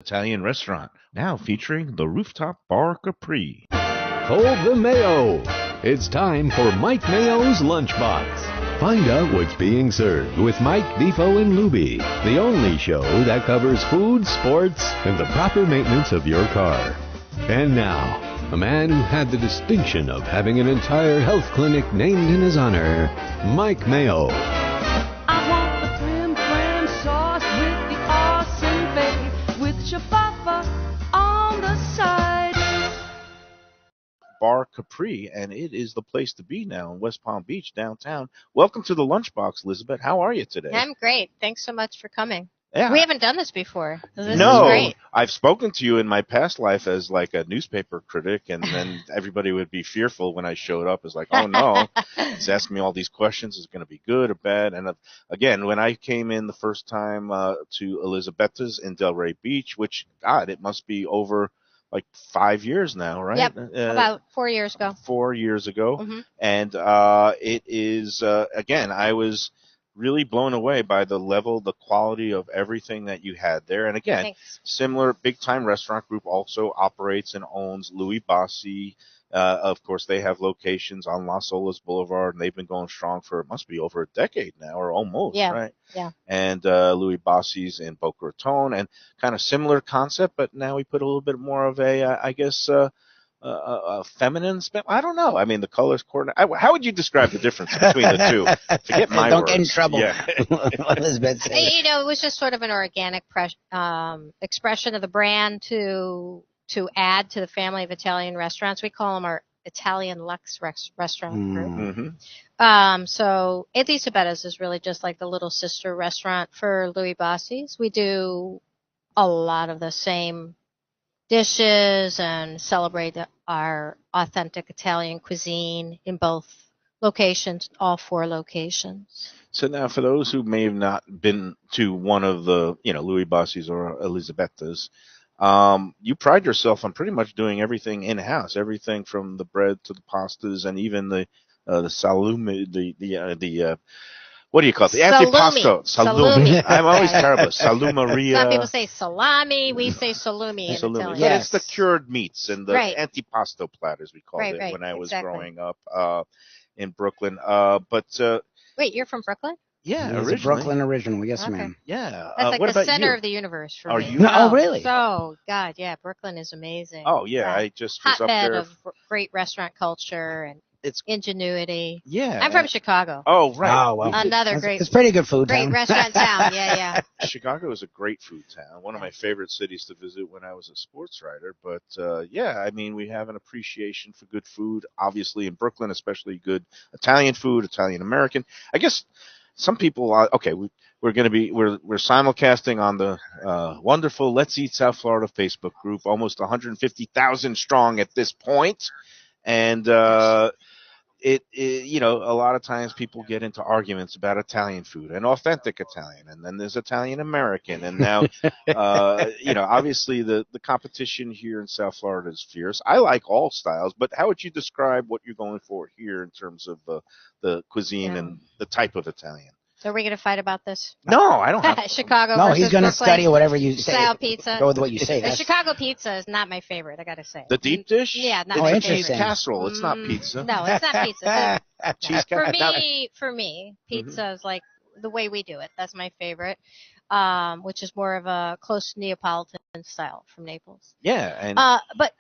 Italian restaurant, now featuring the rooftop bar Capri. Hold the Mayo. It's time for Mike Mayo's Lunchbox. Find out what's being served with Mike, Bifo, and Lubie, the only show that covers food, sports, and the proper maintenance of your car. And now, a man who had the distinction of having an entire health clinic named in his honor, Mike Mayo. I want the creme clam sauce with the awesome bay, with shafafa on the side. Bar Capri, and it is the place to be now in West Palm Beach, downtown. Welcome to the Lunchbox, Elizabeth. How are you today? I'm great. Thanks so much for coming. Yeah. We haven't done this before. This is No, great. I've spoken to you in my past life as like a newspaper critic, and then everybody would be fearful when I showed up. It's like, oh no, he's asking me all these questions. Is it going to be good or bad? And again, when I came in the first time to Elisabetta's in Delray Beach, which, God, it must be over like 5 years now, right? Yep, about 4 years ago. 4 years ago. Mm-hmm. And it is, again, I was really blown away by the level, the quality of everything that you had there. And again, Thanks. similar big-time restaurant group also operates and owns Louis Bassi. Of course, they have locations on Las Olas Boulevard, and they've been going strong for, it must be over a decade now, or almost, Yeah, right? yeah. And Louis Bassi's in Boca Raton, and kind of similar concept, but now we put a little bit more of a, I guess, a feminine spin. I don't know. I mean, the colors coordinate. How would you describe the difference between the two? Forget my Don't words. get in trouble. Yeah. Elizabeth said. It was just sort of an organic expression of the brand to add to the family of Italian restaurants. We call them our Italian Lux restaurant group. Mm-hmm. So Elisabetta's is really just like the little sister restaurant for Louis Bassi's. We do a lot of the same dishes and celebrate our authentic Italian cuisine in both locations, all 4 locations. So now, for those who may have not been to one of the, Louis Bassi's or Elisabetta's, you pride yourself on pretty much doing everything in-house, everything from the bread to the pastas and even the salumi, the what do you call it? The antipasto. Salumi. I'm always terrible. Salumeria. Some people say salami. We say salumi in Salumi. Italian. But Yes. it's the cured meats and the Right. antipasto platters, we called it Right, when I was exactly. growing up in Brooklyn. Wait, you're from Brooklyn? Yeah, He's a originally. Brooklyn original. Yes, Okay. ma'am. Yeah. That's like what the about center you? of the universe for Are me. you? No, oh, really? So, God, yeah, Brooklyn is amazing. Oh, yeah. Yeah. I just was up Hotbed there. of great restaurant culture and It's ingenuity. yeah. I'm from Chicago. Oh, right. Oh, well. Another It's- great, It's pretty good food. great town. restaurant town. Yeah. Chicago is a great food town. One of my favorite cities to visit when I was a sports writer. But yeah, I mean, we have an appreciation for good food. Obviously, in Brooklyn, especially good Italian food, Italian American. I guess some people. Okay, we're going to be we're simulcasting on the wonderful Let's Eat South Florida Facebook group, almost 150,000 strong at this point, and. A lot of times people get into arguments about Italian food and authentic Italian, and then there's Italian American, and now, obviously the competition here in South Florida is fierce. I like all styles, but how would you describe what you're going for here in terms of the cuisine Yeah. and the type of Italian? So are we going to fight about this? No, I don't have. Chicago No, versus he's going to Brooklyn study whatever you say. style pizza. Go with what you say. The That's, Chicago pizza is not my favorite, I got to say. The deep dish? Yeah, not It's my a favorite. cheese casserole. It's not pizza. No, it's not pizza. Cheese For casserole. me, pizza is like the way we do it. That's my favorite, which is more of a close Neapolitan style from Naples. Yeah, and But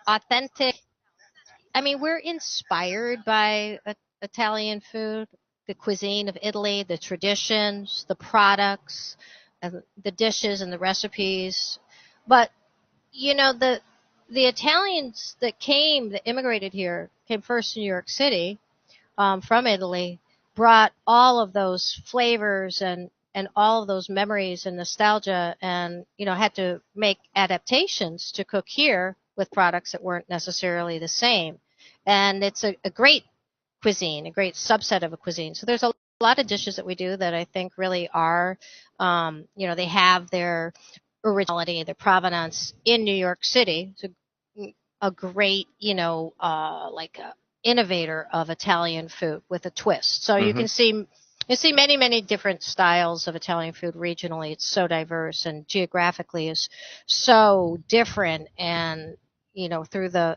authentic. I mean, we're inspired by Italian food, the cuisine of Italy, the traditions, the products, and the dishes and the recipes. But the Italians that immigrated here, came first to New York City from Italy, brought all of those flavors and all of those memories and nostalgia, and had to make adaptations to cook here with products that weren't necessarily the same. And it's a great cuisine, a great subset of a cuisine. So there's a lot of dishes that we do that I think really are, they have their originality, their provenance in New York City. It's a great, like a innovator of Italian food with a twist. So you can see You see many different styles of Italian food regionally. It's so diverse and geographically is so different. And, through the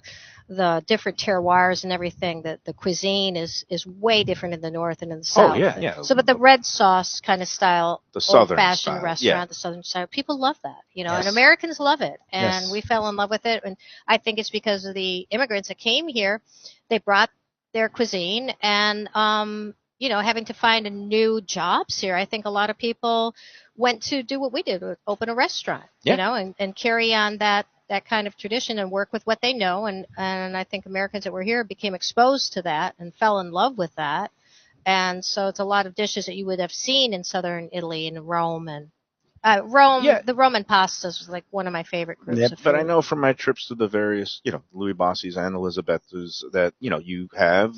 different terroirs and everything, that the cuisine is way different in the north and in the Oh south. yeah, yeah. So, but the red sauce kind of style, The old southern fashioned style. restaurant, Yeah. the southern style, people love that, and Yes. Americans love it. And Yes. we fell in love with it. And I think it's because of the immigrants that came here. They brought their cuisine, and having to find a new jobs here. I think a lot of people went to do what we did, open a restaurant, Yeah. and carry on that kind of tradition and work with what they know. And I think Americans that were here became exposed to that and fell in love with that. And so it's a lot of dishes that you would have seen in southern Italy and Rome. And Rome, Yeah. the Roman pastas was like one of my favorite groups Yep. of food. But I know from my trips to the various, Louis Bossi's and Elisabettas that, you have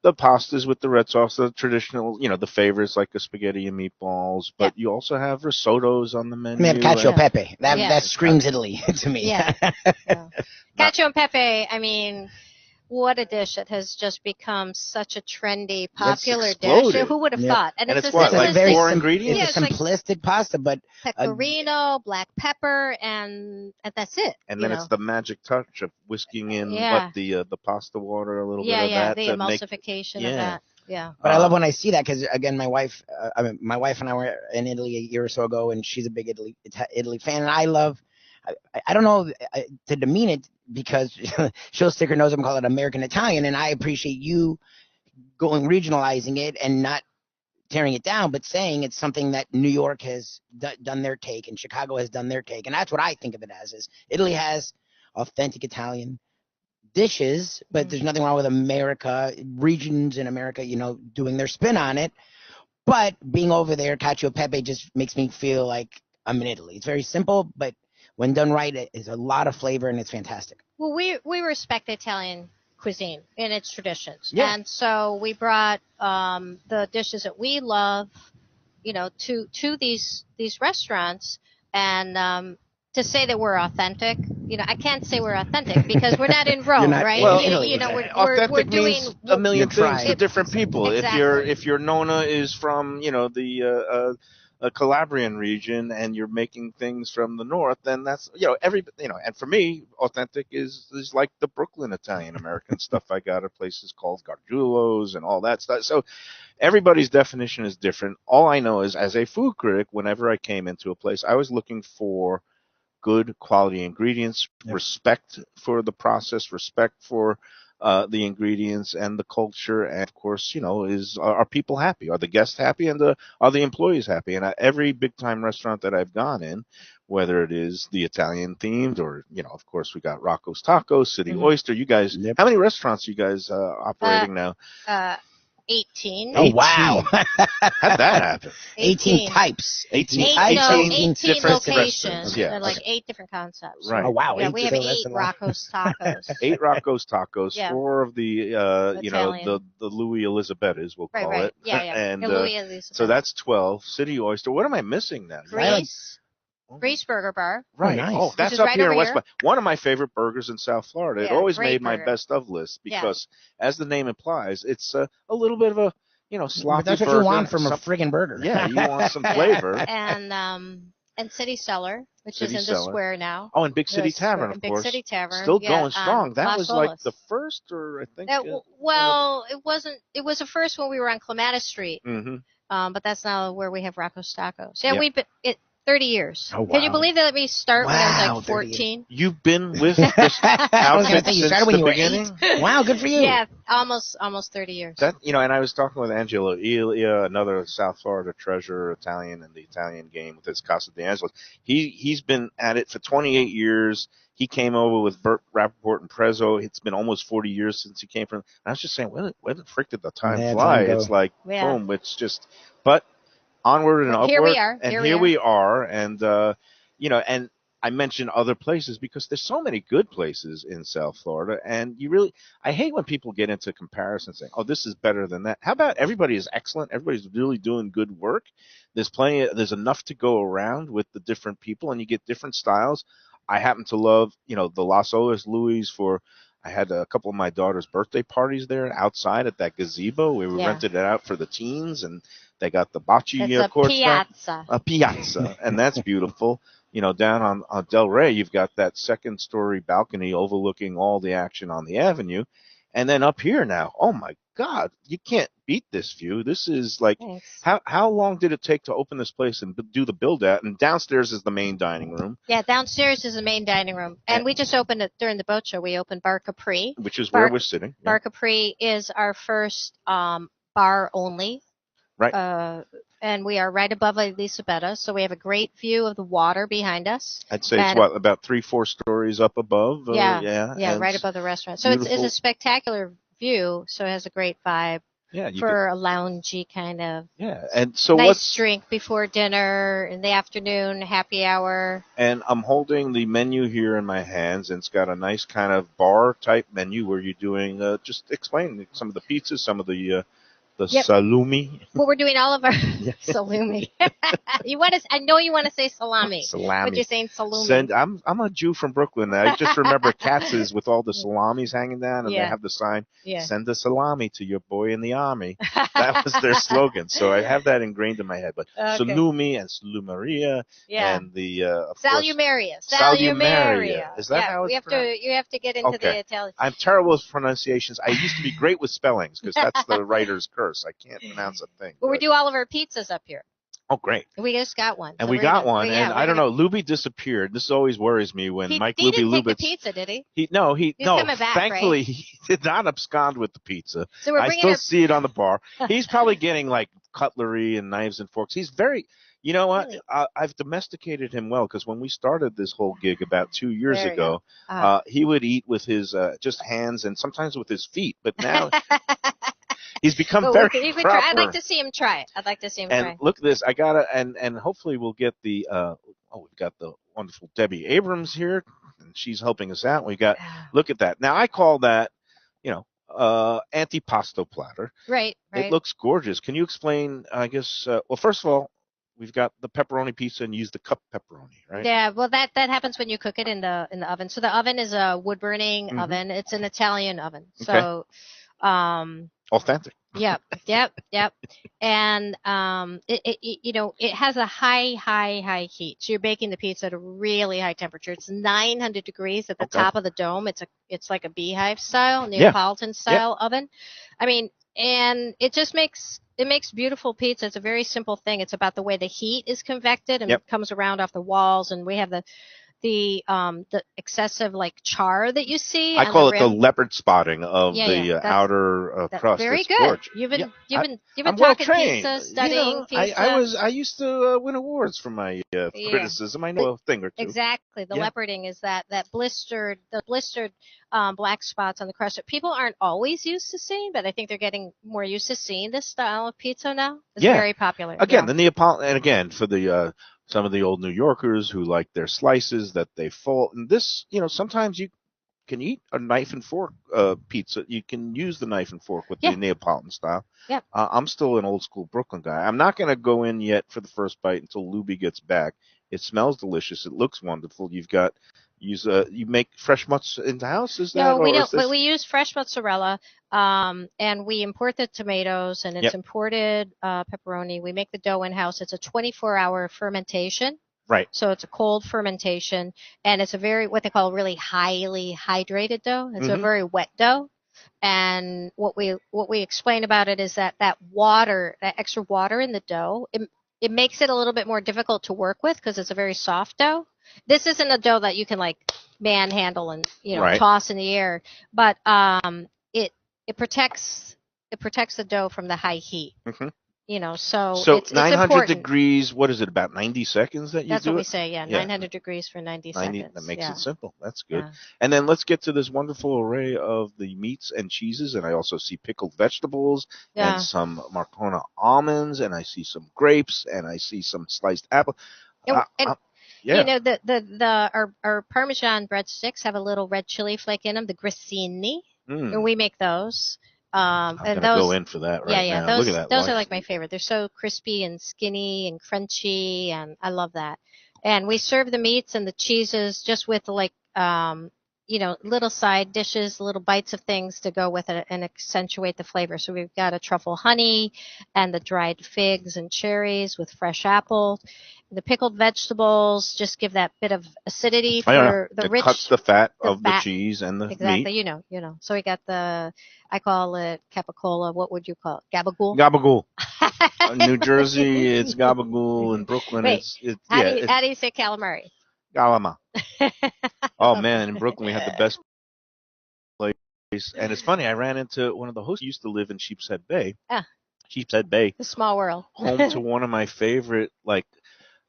the pastas with the red sauce, the traditional, the favorites like the spaghetti and meatballs, but you also have risottos on the menu. We have cacio and- pepe. That Yeah. that screams Italy to me. Yeah. Cacio and pepe, I mean, what a dish that has just become such a trendy, popular dish. exploded. Who would have Yep. thought? And it's it's a what, like simplistic four ingredients? Yeah, It's a it's like simplistic pasta, but pecorino, black pepper, and that's it. And then it's the magic touch of whisking in Yeah. the pasta water, a little yeah, bit of yeah, that the to make. emulsification of Yeah. that. Yeah. I love when I see that because again, my wife and I were in Italy a year or so ago, and she's a big Italy fan, and I love. I don't know to demean it because she'll stick her nose up and call it American Italian, and I appreciate you going regionalizing it and not tearing it down, but saying it's something that New York has done their take and Chicago has done their take, and that's what I think of it as. Is Italy has authentic Italian dishes, but there's nothing wrong with America, regions in America, doing their spin on it. But being over there, cacio pepe just makes me feel like I'm in Italy. It's very simple, but when done right, it is a lot of flavor and it's fantastic. Well, we respect Italian cuisine and its traditions, Yeah. and so we brought the dishes that we love, to these restaurants, and to say that we're authentic, I can't say we're authentic because we're not in Rome, not right? in Well, Italy. authentic we're doing means a million You're things to trying. different people. Exactly. If your Nona is from the Calabrian region and you're making things from the north, then that's and for me, authentic is like the Brooklyn Italian American stuff I got at places called Gargiulo's and all that stuff. So everybody's definition is different. All I know is, as a food critic, whenever I came into a place, I was looking for good quality ingredients, Yep. respect for the process, respect for the ingredients and the culture, and of course, are people happy? Are the guests happy? And are the employees happy? And every big time restaurant that I've gone in, whether it is the Italian themed or of course we got Rocco's Tacos, City Oyster. You guys, Yep. how many restaurants are you guys operating now? 18. Oh, wow. How'd that happen? 18 types. 18 18 different locations. restaurants, yeah. They're like 8 different concepts. Right. Oh, wow. Yeah, we have So that's 8 a lot. Rocco's Tacos. 8 Rocco's Tacos, Yeah. 4 of the Italian. the Louis Elisabettas, we'll call Right. it. Yeah, yeah. And Louis Elisabetta. so that's 12. City Oyster. What am I missing now? Grease Burger Bar. Right. nice. Oh, Which that's is up right here in over West. here. One of my favorite burgers in South Florida. It Yeah, always great made my burger. best of list Yeah. because, as the name implies, it's a little bit of a sloppy But that's what burger. you want from a Some- friggin' burger. Yeah, you want some Yeah. flavor. And City Cellar, which City is in the Cellar. square now. Oh, and Big City The square- Tavern, of Big course. City Tavern. Still yeah, going strong. That Las was like Olas. the first, or I think. Well, it wasn't. It was the first when we were on Clematis Street. Mm-hmm. But that's now where we have Rocco's Tacos. Yeah, Yeah. we've been 30 years. Oh, Can you wow. believe that? Let me start when I was Wow, like 30 years. 14. You've been with this I was gonna outfit say you since started when the you were beginning. 8. Wow, good for you. Yeah, almost 30 years. That and I was talking with Angelo Elia, another South Florida treasure, Italian in the Italian game with his Casa de Angelos. He's been at it for 28 years. He came over with Burt Rappaport and Prezzo. It's been almost 40 years since he came from. I was just saying, where the frick did the time Yeah, fly? time go. It's like Yeah. boom. It's just, but onward and But upward. here we are. And Here here we we are. And and I mentioned other places because there's so many good places in South Florida, and I hate when people get into comparison saying, "Oh, this is better than that." How about everybody is excellent? Everybody's really doing good work. There's enough to go around with the different people, and you get different styles. I happen to love, the Las Olas Louis for I had a couple of my daughter's birthday parties there outside at that gazebo. We Yeah. rented it out for the teens, and they got the bocce It's a courts back. piazza. A piazza, and that's beautiful. Down on Del Rey, you've got that second story balcony overlooking all the action on the avenue. And then up here now, oh my God, you can't beat this view. This is like, Thanks. how long did it take to open this place and do the build out? And downstairs is the main dining room. Yeah, downstairs is the main dining room. And we just opened it during the boat show. We opened Bar Capri. Which is where we're sitting. Yeah. Bar Capri is our first bar only. Right. And we are right above Elisabetta, so we have a great view of the water behind us. I'd say it's about 3-4 stories up above. Yeah, right above the restaurant. So it's a spectacular view, so it has a great vibe. Yeah, for a loungy kind of and so nice drink before dinner in the afternoon, happy hour. And I'm holding the menu here in my hands, and it's got a nice kind of bar type menu where you're doing just explain some of the pizzas, some of the salumi. Well, we're doing all of our salumi. I know you want to say salami. Salami. But you're saying salumi. I'm a Jew from Brooklyn. I just remember Katz's with all the salamis hanging down, and they have the sign, send a salami to your boy in the army. That was their slogan. So I have that ingrained in my head. But salumi and salumeria and the Salumeria. Salumeria. Is that how it's pronounced? You have to get into the Italian. I'm terrible with pronunciations. I used to be great with spellings because that's the writer's curse. I can't pronounce a thing. Well, we do all of our pizzas up here. Oh, great. We just got one. And we got one. And I don't know, Lubie disappeared. This always worries me when Mike Lubie didn't take the pizza, did he? He's coming back, thankfully, right? He did not abscond with the pizza. So I still see it on the bar. He's probably getting like cutlery and knives and forks. He's very, you know what? Really? I've domesticated him well because when we started this whole gig about 2 years ago, he would eat with his just hands and sometimes with his feet. But now he's become very proper. I'd like to see him try it. And look at this. I gotta and hopefully we'll get the we've got the wonderful Debbie Abrams here, and she's helping us out. We got look at that. Now I call that, antipasto platter. Right. It looks gorgeous. Can you explain? I guess. Well, first of all, we've got the pepperoni pizza and use the cup pepperoni, right? Yeah. Well, that happens when you cook it in the oven. So the oven is a wood burning oven. It's an Italian oven. So. Authentic. Yep. And it has a high heat. So you're baking the pizza at a really high temperature. It's 900 degrees at the top of the dome. It's like a beehive style, Neapolitan style oven. I mean, and it just makes beautiful pizza. It's a very simple thing. It's about the way the heat is convected and it comes around off the walls, and we have the excessive char that you see. I call it the leopard spotting of the outer crust. Very good. Gorgeous. You've been I'm talking well-trained. pizza, studying pizza. I used to win awards for my criticism. I know a thing or two. Exactly. The leoparding is that blistered black spots on the crust that people aren't always used to seeing, but I think they're getting more used to seeing this style of pizza now. It's very popular. Again, the Neapolitan, and again for the some of the old New Yorkers who like their slices that they fold. And this, sometimes you can eat a knife and fork pizza. You can use the knife and fork with the Neapolitan style. Yeah. I'm still an old school Brooklyn guy. I'm not going to go in yet for the first bite until Lubie gets back. It smells delicious. It looks wonderful. You make fresh mozz in the house? Is that? No, we don't. But we use fresh mozzarella, and we import the tomatoes, and it's imported pepperoni. We make the dough in house. It's a 24-hour fermentation. Right. So it's a cold fermentation, and it's a what they call really highly hydrated dough. It's a very wet dough. And what we explain about it is that water, that extra water in the dough, it makes it a little bit more difficult to work with because it's a very soft dough. This isn't a dough that you can manhandle and toss in the air, but it protects the dough from the high heat. So it's 900 important. degrees. What is it? About 90 seconds that you That's do what we it? say. Yeah, 900 degrees for 90 seconds. That makes it simple. That's good. Yeah. And then let's get to this wonderful array of the meats and cheeses, and I also see pickled vegetables and some Marcona almonds, and I see some grapes, and I see some sliced apple. Our Parmesan breadsticks have a little red chili flake in them, the grissini, and we make those. I'm gonna go in for that now. Those, look at that. Those are my favorite. They're so crispy and skinny and crunchy, and I love that. And we serve the meats and the cheeses just with little side dishes, little bites of things to go with it and accentuate the flavor. So we've got a truffle honey and the dried figs and cherries with fresh apple. The pickled vegetables just give that bit of acidity for the it rich. cuts the fat the of the fat. cheese and the Exactly, meat. So we got I call it capicola. What would you call it? Gabagool? Gabagool. New Jersey, it's gabagool. In Brooklyn, Wait, it's how yeah, do you say calamari? galama. Oh man, in Brooklyn we had the best place, and it's funny. I ran into one of the hosts who used to live in Sheepshead Bay. Ah, Sheepshead Bay, the small world. home to one of my favorite,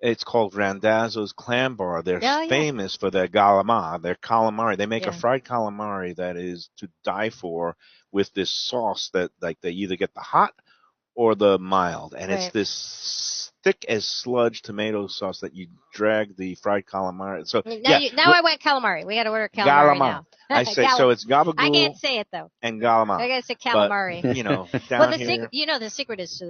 it's called Randazzo's Clam Bar. They're Oh, yeah. famous for their galama, their calamari. They make a Yeah. fried calamari that is to die for with this sauce that they either get the hot or the mild, and it's Right. this thick as sludge tomato sauce that you drag the fried calamari. So Now I want calamari. We got to order calamari now. I say so. It's gabagool. I can't say it though. And galama. I gotta say calamari. But, down Well, the here, secret, the secret is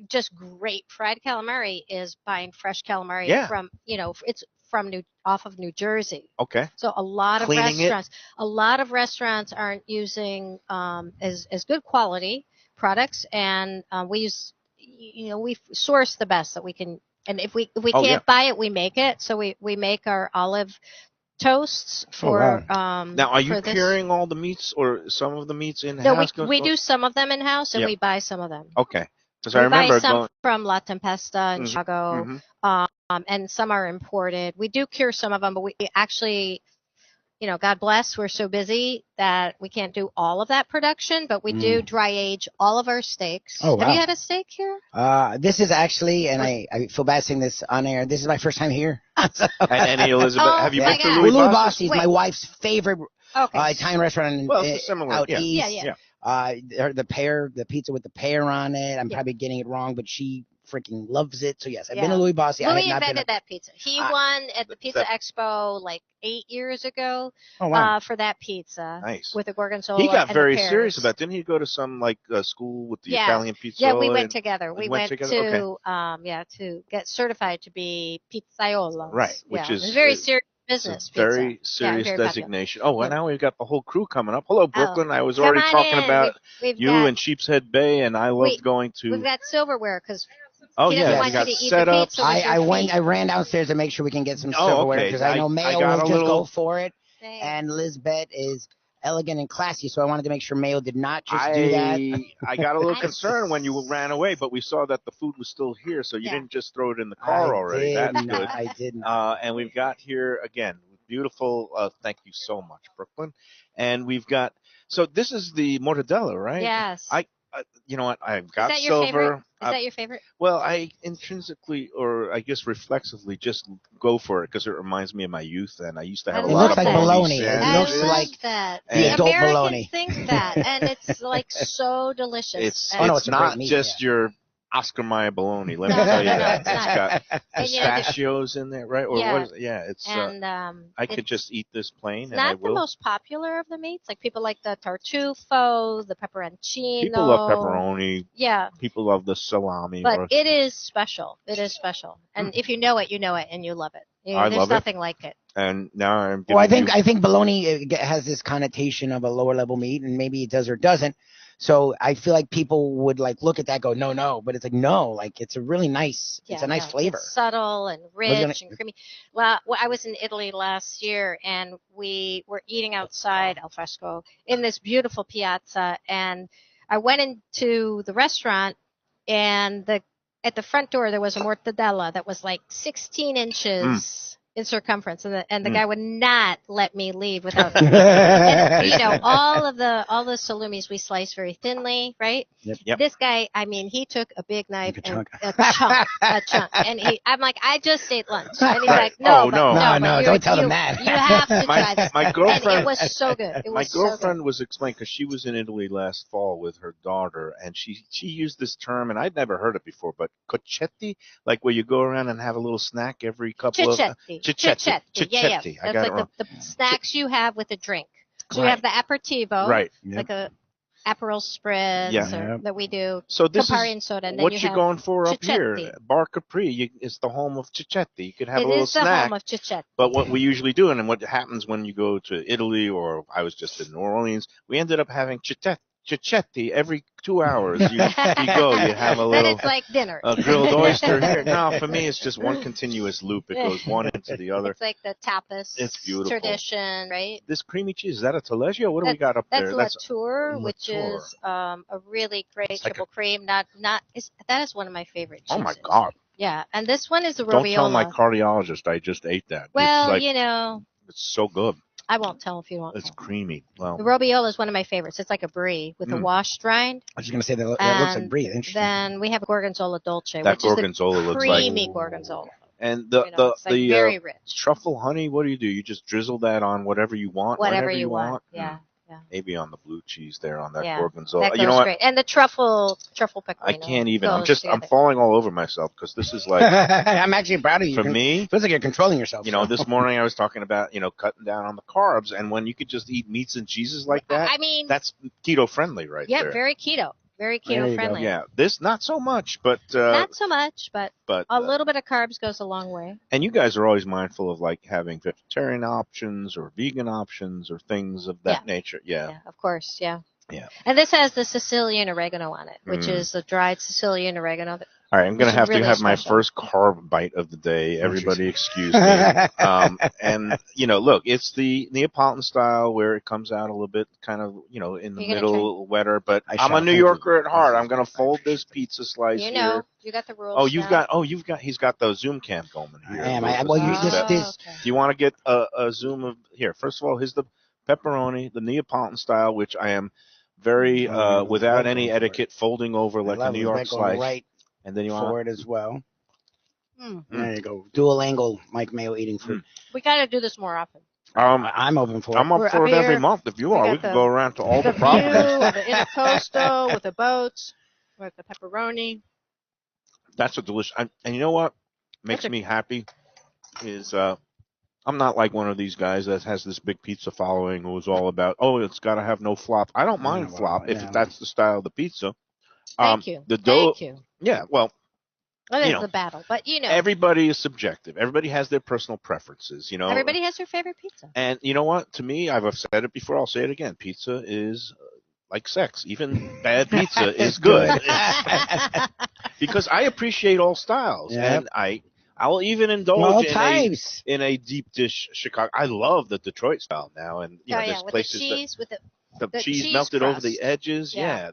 just great fried calamari is buying fresh calamari Yeah. from, it's from off of New Jersey. Okay. So a lot of Cleaning it. restaurants aren't using as good quality products, and we use, we source the best that we can. And if we can't buy it, we make it. So we make our olive toasts for Now, are you for this. curing all the meats or some of the meats in No, house? we do some of them in house, and Yep. we buy some of them. Okay. Because We I remember buy some going. from La Tempesta in Mhm, Chicago, mhm. and some are imported. We do cure some of them, but we actually, God bless, we're so busy that we can't do all of that production, but we do dry age all of our steaks. Oh, Have wow. you had a steak here? This is actually, and I feel bad saying this on air, this is my first time here. And Elisabetta, Oh, have you my been to God. Louis Louis Bosse's? Bosse's, Wait. my wife's favorite Okay. Italian restaurant Well, it's similar. out Yeah. east. Yeah. The pizza with the pear on it. I'm Yeah. probably getting it wrong, but she freaking loves it. So yes, I've Yeah. been to Louis Bosse's. I Louis have not been. invented that pizza. He I- won at the Pizza that- Expo like 8 years ago Oh wow. for that pizza Nice. with the gorgonzola. He got and very the pears. serious about it. Didn't he go to some school with the Yeah. Italian pizza? Yeah, we went and- together. We went went together? to get certified to be pizzaiolos. Right, which Yeah, is- it's a very serious It's business. a very pizza. serious very popular. designation. Oh, well, Yeah. now we've got the whole crew coming up. Hello, Brooklyn. I was Come already on talking in. about We've you got, and Sheepshead Bay, and I loved going to. We've got silverware because Oh he doesn't yeah, want we you got to eat set the up. pizza with your feet. I ran downstairs to make sure we can get some Oh, silverware okay. because I know Mayo got will a just little- go for it, Thanks. and Lisbet is elegant and classy. So I wanted to make sure Mayo did not just do that. I got a little I'm- concerned when you ran away, but we saw that the food was still here, so you Yeah. didn't just throw it in the car already. That's didn't. good. I didn't. And we've got here again, beautiful. Thank you so much, Brooklyn. And we've got. So this is the mortadella, right? Yes. You know what? I've Is got that your favorite? silver. Is that your favorite? Well, I intrinsically, or I guess reflexively, just go for it because it reminds me of my youth, and I used to have I a It lot looks of like bologna bologna. It I looks sandwiches. love like that. the The adult American bologna. thinks that, and it's like so delicious. It's And Oh, no, it's it's a great not meat, just yeah. your Oscar Mayer bologna. Let me No, tell you no, that. it's not. got And, you know, the- pistachios in there, right? Or Yeah. what is it? Yeah, it's. and I could it's just eat this plain, and not I the will. most popular of the meats. Like people like the tartufo, the pepperoncino. People love pepperoni. Yeah, People love the salami. but or, it is special. It is special, and if you know it, and you love it. I There's love it. nothing like it. and now I'm. Well, giving you- I think bologna has this connotation of a lower level meat, and maybe it does or doesn't. So I feel like people would look at that, and go no, but it's no, it's a really nice, it's a nice flavor. It's subtle and rich and creamy. Well, I was in Italy last year, and we were eating outside al fresco in this beautiful piazza, and I went into the restaurant, and at the front door there was a mortadella that was like 16 inches in circumference, and the guy would not let me leave without. And, all the salumis we slice very thinly, right? Yep. This guy, he took a big knife Like a and chunk. a chunk, and I'm like, I just ate lunch, and he's Right. like, no, Oh, but, no. no, No, but don't tell them you that. You have to try this. my And girlfriend. it was so good. It was My so good. girlfriend was explaining because she was in Italy last fall with her daughter, and she used this term, and I'd never heard it before, but cocchetti, like where you go around and have a little snack every couple of. Cicchetti. Cicchetti. Yeah. Cicchetti. I That's got like it wrong. the snacks you have with a drink. So you Right. have the aperitivo, Right. like a Aperol spritz Yeah. that we do. So this Campari is and soda, and then what you you're have going for up here. Cicchetti. Bar Capri is the home of Cicchetti. You could have It a little is the snack. home of Cicchetti. But what we usually do, and what happens when you go to Italy, or I was just in New Orleans, we ended up having Cicchetti every 2 hours. You go, you have a Then little it's like dinner. grilled oyster here. No, for me, it's just one continuous loop. It goes one into the other. It's like the tapas. It's beautiful. Tradition, right? This creamy cheese, is that a Taleggio? What do we got up there? That's Latour, which Latour. is a really great It's like triple cream. That is one of my favorite cheeses. Oh my God! Yeah, and this one is the Don't tell my Robiola. cardiologist I just ate that. Well, it's it's so good. I won't tell if you want. It's creamy. Well, the Robiola is one of my favorites. It's like a brie with a washed rind. I was just gonna say that looks like And brie. Interesting. Then we have Gorgonzola Dolce, that which is gorgonzola the looks like. creamy gorgonzola. And It's like very rich. truffle honey, what do? You just drizzle that on whatever you want, Whatever whenever you want. Yeah. Maybe on the blue cheese there on that Yeah, gorgonzola. that goes You know what? great. And the truffle pecorino. I can't even. I'm together. falling all over myself because this is like I'm actually proud of you. for me. Feels like you're controlling yourself. This morning I was talking about cutting down on the carbs, and when you could just eat meats and cheeses like that, I mean, that's keto friendly, right there. Yeah, very keto. Very There you keto go. friendly. Yeah, this not so much, but Not so much, but but a little bit of carbs goes a long way. And you guys are always mindful of like having vegetarian options or vegan options or things of that nature. Yeah, of course. Yeah. Yeah. And this has the Sicilian oregano on it, which is the dried Sicilian oregano. All right, I'm going to have really to have my special. first carb bite of the day. Everybody excuse me. And, look, it's the Neapolitan style where it comes out a little bit kind of, in the middle, a little wetter. But I'm a New Yorker at heart. I'm going to fold this pizza slice here. You got the rules. He's got the Zoom cam going here. I am. Well, Do you want to get a zoom of, here, first of all, here's the pepperoni, the Neapolitan style, which I am very, without any etiquette, folding over like a New York slice. Right. And then you want forward as well. Mm. There you go. Dual angle Mike Mayo eating food. We got to do this more often. I'm open for it. I'm up for it every month if you are. We could go around to all the properties. The intracoastal with the boats, with the pepperoni. That's a delicious. And you know what makes me happy is I'm not like one of these guys that has this big pizza following who is all about, it's got to have no flop. I don't mind flop if that's the style of the pizza. Thank you. The dough. Thank you. Yeah, well. That is the battle, but everybody is subjective. Everybody has their personal preferences. Everybody has their favorite pizza. And you know what? To me, I've said it before. I'll say it again. Pizza is like sex. Even bad pizza is good because I appreciate all styles, and I'll even indulge in a deep dish Chicago. I love the Detroit style now, and there's with places the cheese, with the cheese melted crust. over the edges. Yeah,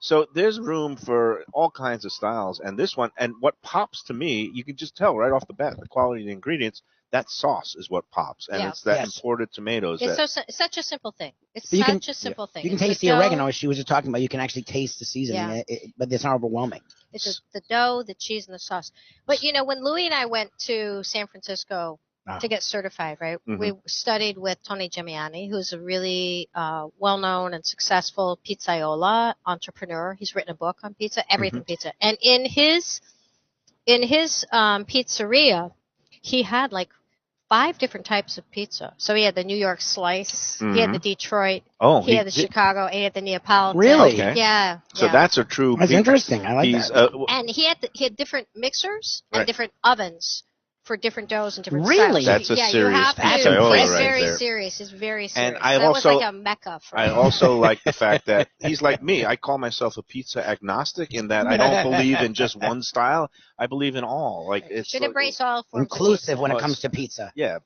so there's room for all kinds of styles, and this one, and what pops to me, you can just tell right off the bat, the quality of the ingredients, that sauce is what pops, and it's that imported tomatoes. It's such a simple thing. It's such a simple thing. You can taste the oregano, as she was just talking about. You can actually taste the seasoning, but it's not overwhelming. It's the dough, the cheese, and the sauce. But, when Louie and I went to San Francisco to get certified, right? Mm-hmm. We studied with Tony Gemiani, who's a really well-known and successful pizzaiola entrepreneur. He's written a book on pizza, everything pizza. And in his pizzeria, he had like 5 different types of pizza. So he had the New York slice, he had the Detroit, he had the Chicago, he had the Neapolitan. Really? Okay. Yeah. So that's a true. That's interesting. I like that. And he had different mixers and different ovens for different doughs and different really? styles. That's a serious pizzaiola He's right very there. serious. He's very serious. And that was like a mecca for him. I also like the fact that he's like me. I call myself a pizza agnostic in that I don't believe in just one style. I believe in all. Like it's should embrace all forms inclusive when it comes to pizza. Yeah,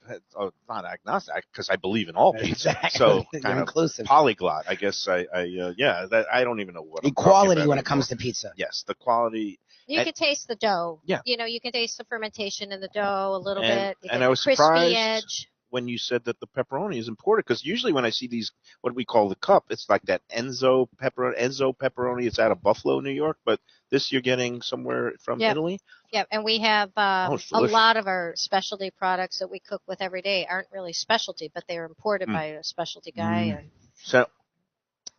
not agnostic because I believe in all pizza. Exactly. So kind of inclusive. Polyglot. I guess I I don't even know what equality when it comes to pizza. Yes, the quality. You can taste the dough. Yeah. You can taste the fermentation in the dough a little bit. And I was crispy surprised edge. when you said that the pepperoni is imported, because usually when I see these, what we call the cup, it's like that Enzo pepperoni. It's out of Buffalo, New York, but this you're getting somewhere from Italy. Yep, and we have a lot of our specialty products that we cook with every day aren't really specialty, but they're imported by a specialty guy. So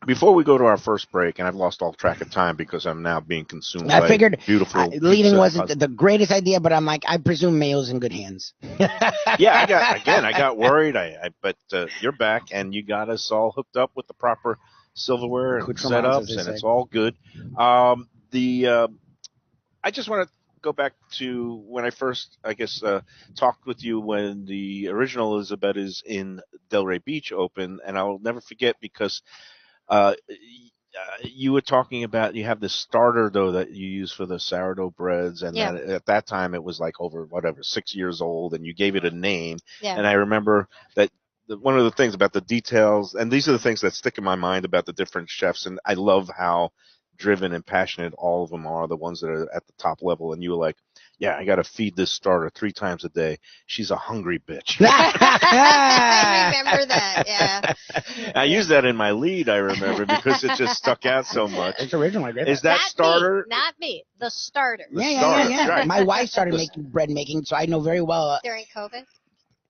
before we go to our first break, and I've lost all track of time because I'm now being consumed by beautiful leaving wasn't the greatest idea, but I'm like, I presume Mayo's in good hands. I got worried. But you're back, and you got us all hooked up with the proper silverware and Accoutrements, as setups, they and say. it's all good. I just want to go back to when I first, I guess, talked with you when the original Elisabetta is in Delray Beach opened, and I'll never forget because you were talking about you have this starter dough that you use for the sourdough breads, and Yeah. that at that time it was like over whatever 6 years old, and you gave it a name. Yeah. And I remember that one of the things about the details, and these are the things that stick in my mind about the different chefs, and I love how driven and passionate all of them are, the ones that are at the top level. And you were like, yeah, I got to feed this starter 3 times a day. She's a hungry bitch. I remember that. Yeah. I used that in my lead, I remember, because it just stuck out so much. It's original. I get Is that. that Not starter? me. Not me. The starter. The Yeah, starter, yeah. right. My wife started The- making bread making, so I know very well. During COVID.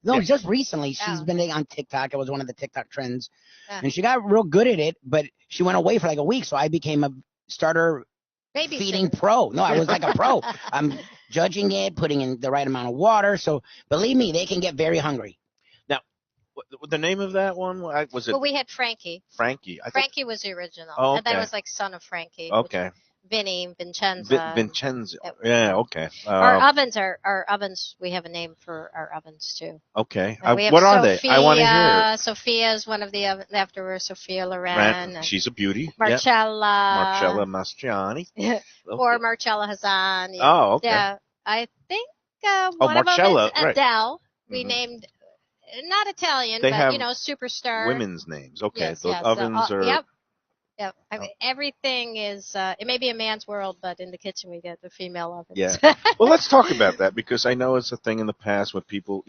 No, Yeah. just recently. She's Oh. been on TikTok. It was one of the TikTok trends. Yeah. And she got real good at it, but she went away for like a week. So I became a starter feeding Babysitter. pro. No, I was like a pro. I'm judging it, putting in the right amount of water. So believe me, they can get very hungry. Now, the name of that one, was it Well, we had Frankie. Frankie? I thought, Frankie was the original. Oh, And then it okay. was like son of Frankie. Okay. Vinny, Vincenza. Vincenzo. Yep. Yeah, okay. Our ovens our ovens. We have a name for our ovens too. Okay. We have What are Sophia. they? I want to hear. Sophia is one of the ovens. Afterwards, Sophia Loren. Right. She's a beauty. Yep. Marcella. Marcella Mastroianni. Or Okay. Marcella Hazan. Oh, okay. Yeah, I think one Marcella, of them is right. Adele. We Mhm. named, not Italian, They but have superstar. Women's names. Okay. Yes, Those yes. ovens are. Yep. Yep. I mean, everything is. It may be a man's world, but in the kitchen we get the female ovens. Yeah. Well, let's talk about that because I know it's a thing in the past when people,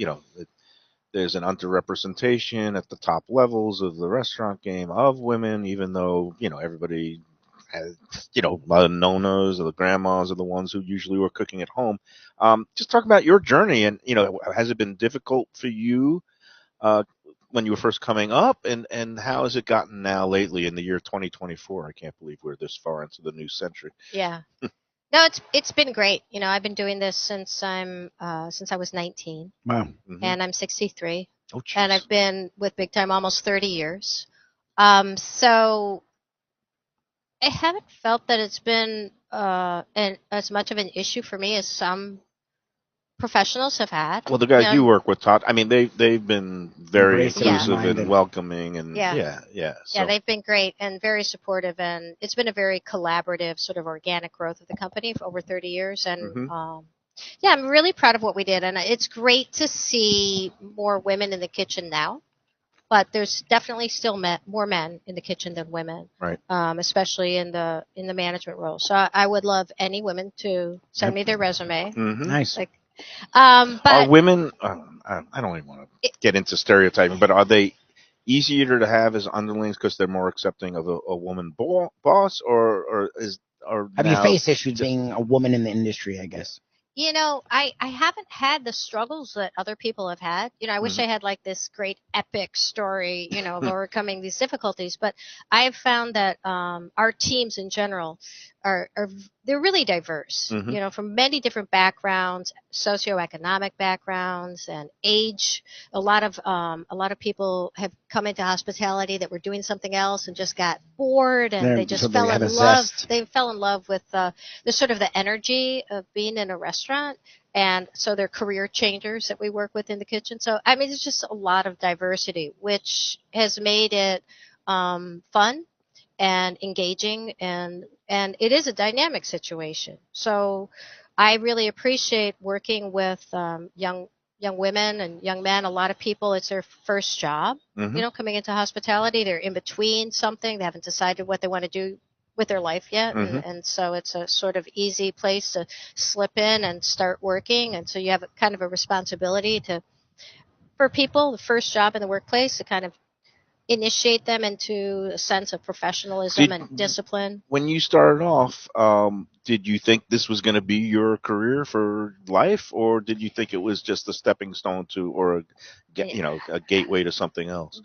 there's an underrepresentation at the top levels of the restaurant game of women, even though, everybody has, the nonas or the grandmas are the ones who usually were cooking at home. Just talk about your journey and, has it been difficult for you when you were first coming up and how has it gotten now lately in the year 2024? I can't believe we're this far into the new century. Yeah. No, it's been great. I've been doing this since I was 19, Wow. Mhm. and I'm 63, Oh, and jeez. I've been with Big Time almost 30 years. So I haven't felt that it's been as much of an issue for me as some professionals have had. Well, the guys you work with, Todd, I mean, they've been very Embracing inclusive minded. and welcoming, and Yeah. yeah. Yeah, So, they've been great and very supportive, and it's been a very collaborative, sort of organic growth of the company for over 30 years. And Mhm. yeah, I'm really proud of what we did, and it's great to see more women in the kitchen now. But there's definitely still more men in the kitchen than women, Right. Especially in the management role. So I would love any women to send me their resume. Mhm. Nice. Like, Are but women? I don't even want to get into stereotyping, but are they easier to have as underlings because they're more accepting of a woman boss, or Have you now? faced issues being a woman in the industry, I guess? I haven't had the struggles that other people have had. I wish I had like this great epic story, of overcoming these difficulties. But I've found that our teams in general are they're really diverse. Mhm. From many different backgrounds, socioeconomic backgrounds, and age. A lot of people have come into hospitality that were doing something else and just got bored, and they just So they fell have in a love. zest. They fell in love with the sort of the energy of being in a restaurant. And so they're career changers that we work with in the kitchen. So, I mean, it's just a lot of diversity, which has made it fun and engaging, and it is a dynamic situation. So I really appreciate working with young women and young men. A lot of people, it's their first job, Mhm. coming into hospitality. They're in between something. They haven't decided what they want to do with their life yet. Mhm. And so it's a sort of easy place to slip in and start working. And so you have kind of a responsibility for people, the first job in the workplace, to kind of initiate them into a sense of professionalism and discipline. When you started off, did you think this was going to be your career for life, or did you think it was just a stepping stone to, or a gateway to something else?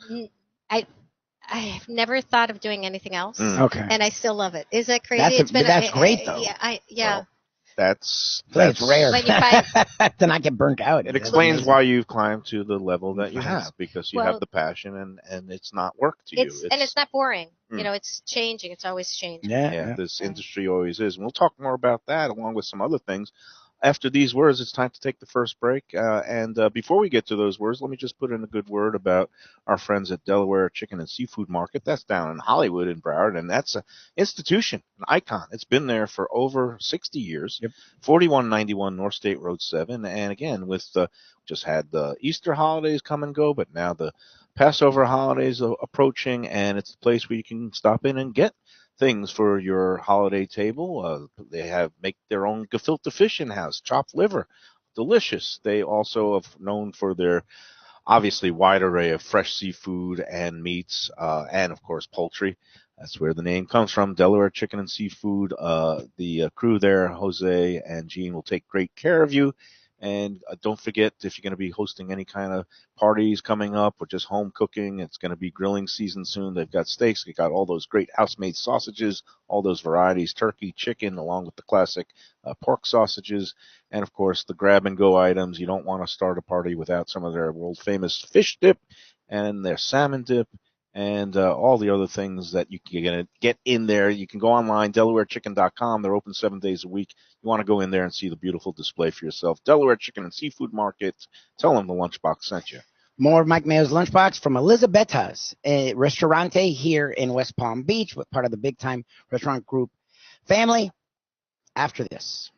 I've never thought of doing anything else, Mm. Okay. and I still love it. Is that crazy? That's great, though. Yeah. That's I feel like it's rare When you find to not get burnt out. It That's explains amazing. why you've climbed to the level that you Thanks. have, because you Well, have the passion, and it's not work to you. it's not boring. Mm. It's changing. It's always changing. Yeah, this industry always is. And we'll talk more about that along with some other things. After these words, it's time to take the first break. And before we get to those words, let me just put in a good word about our friends at Delaware Chicken and Seafood Market. That's down in Hollywood in Broward, and that's an institution, an icon. It's been there for over 60 years. Yep. 4191 North State Road 7. And again, with just had the Easter holidays come and go, but now the Passover holidays are approaching, and it's a place where you can stop in and get things for your holiday table. They make their own gefilte fish in house, chopped liver, delicious. They also are known for their obviously wide array of fresh seafood and meats, and of course poultry. That's where the name comes from, Delaware Chicken and Seafood. The crew there, Jose and Gene, will take great care of you. And don't forget, if you're going to be hosting any kind of parties coming up or just home cooking, it's going to be grilling season soon. They've got steaks. They've got all those great house-made sausages, all those varieties, turkey, chicken, along with the classic pork sausages. And, of course, the grab-and-go items. You don't want to start a party without some of their world-famous fish dip and their salmon dip and all the other things that you can get in there. You can go online, DelawareChicken.com. They're open 7 days a week. You want to go in there and see the beautiful display for yourself. Delaware Chicken and Seafood Market. Tell them the Lunchbox sent you. More of Mike Mayo's Lunchbox from Elisabetta's Restaurante here in West Palm Beach, with part of the Big Time Restaurant Group family. After this.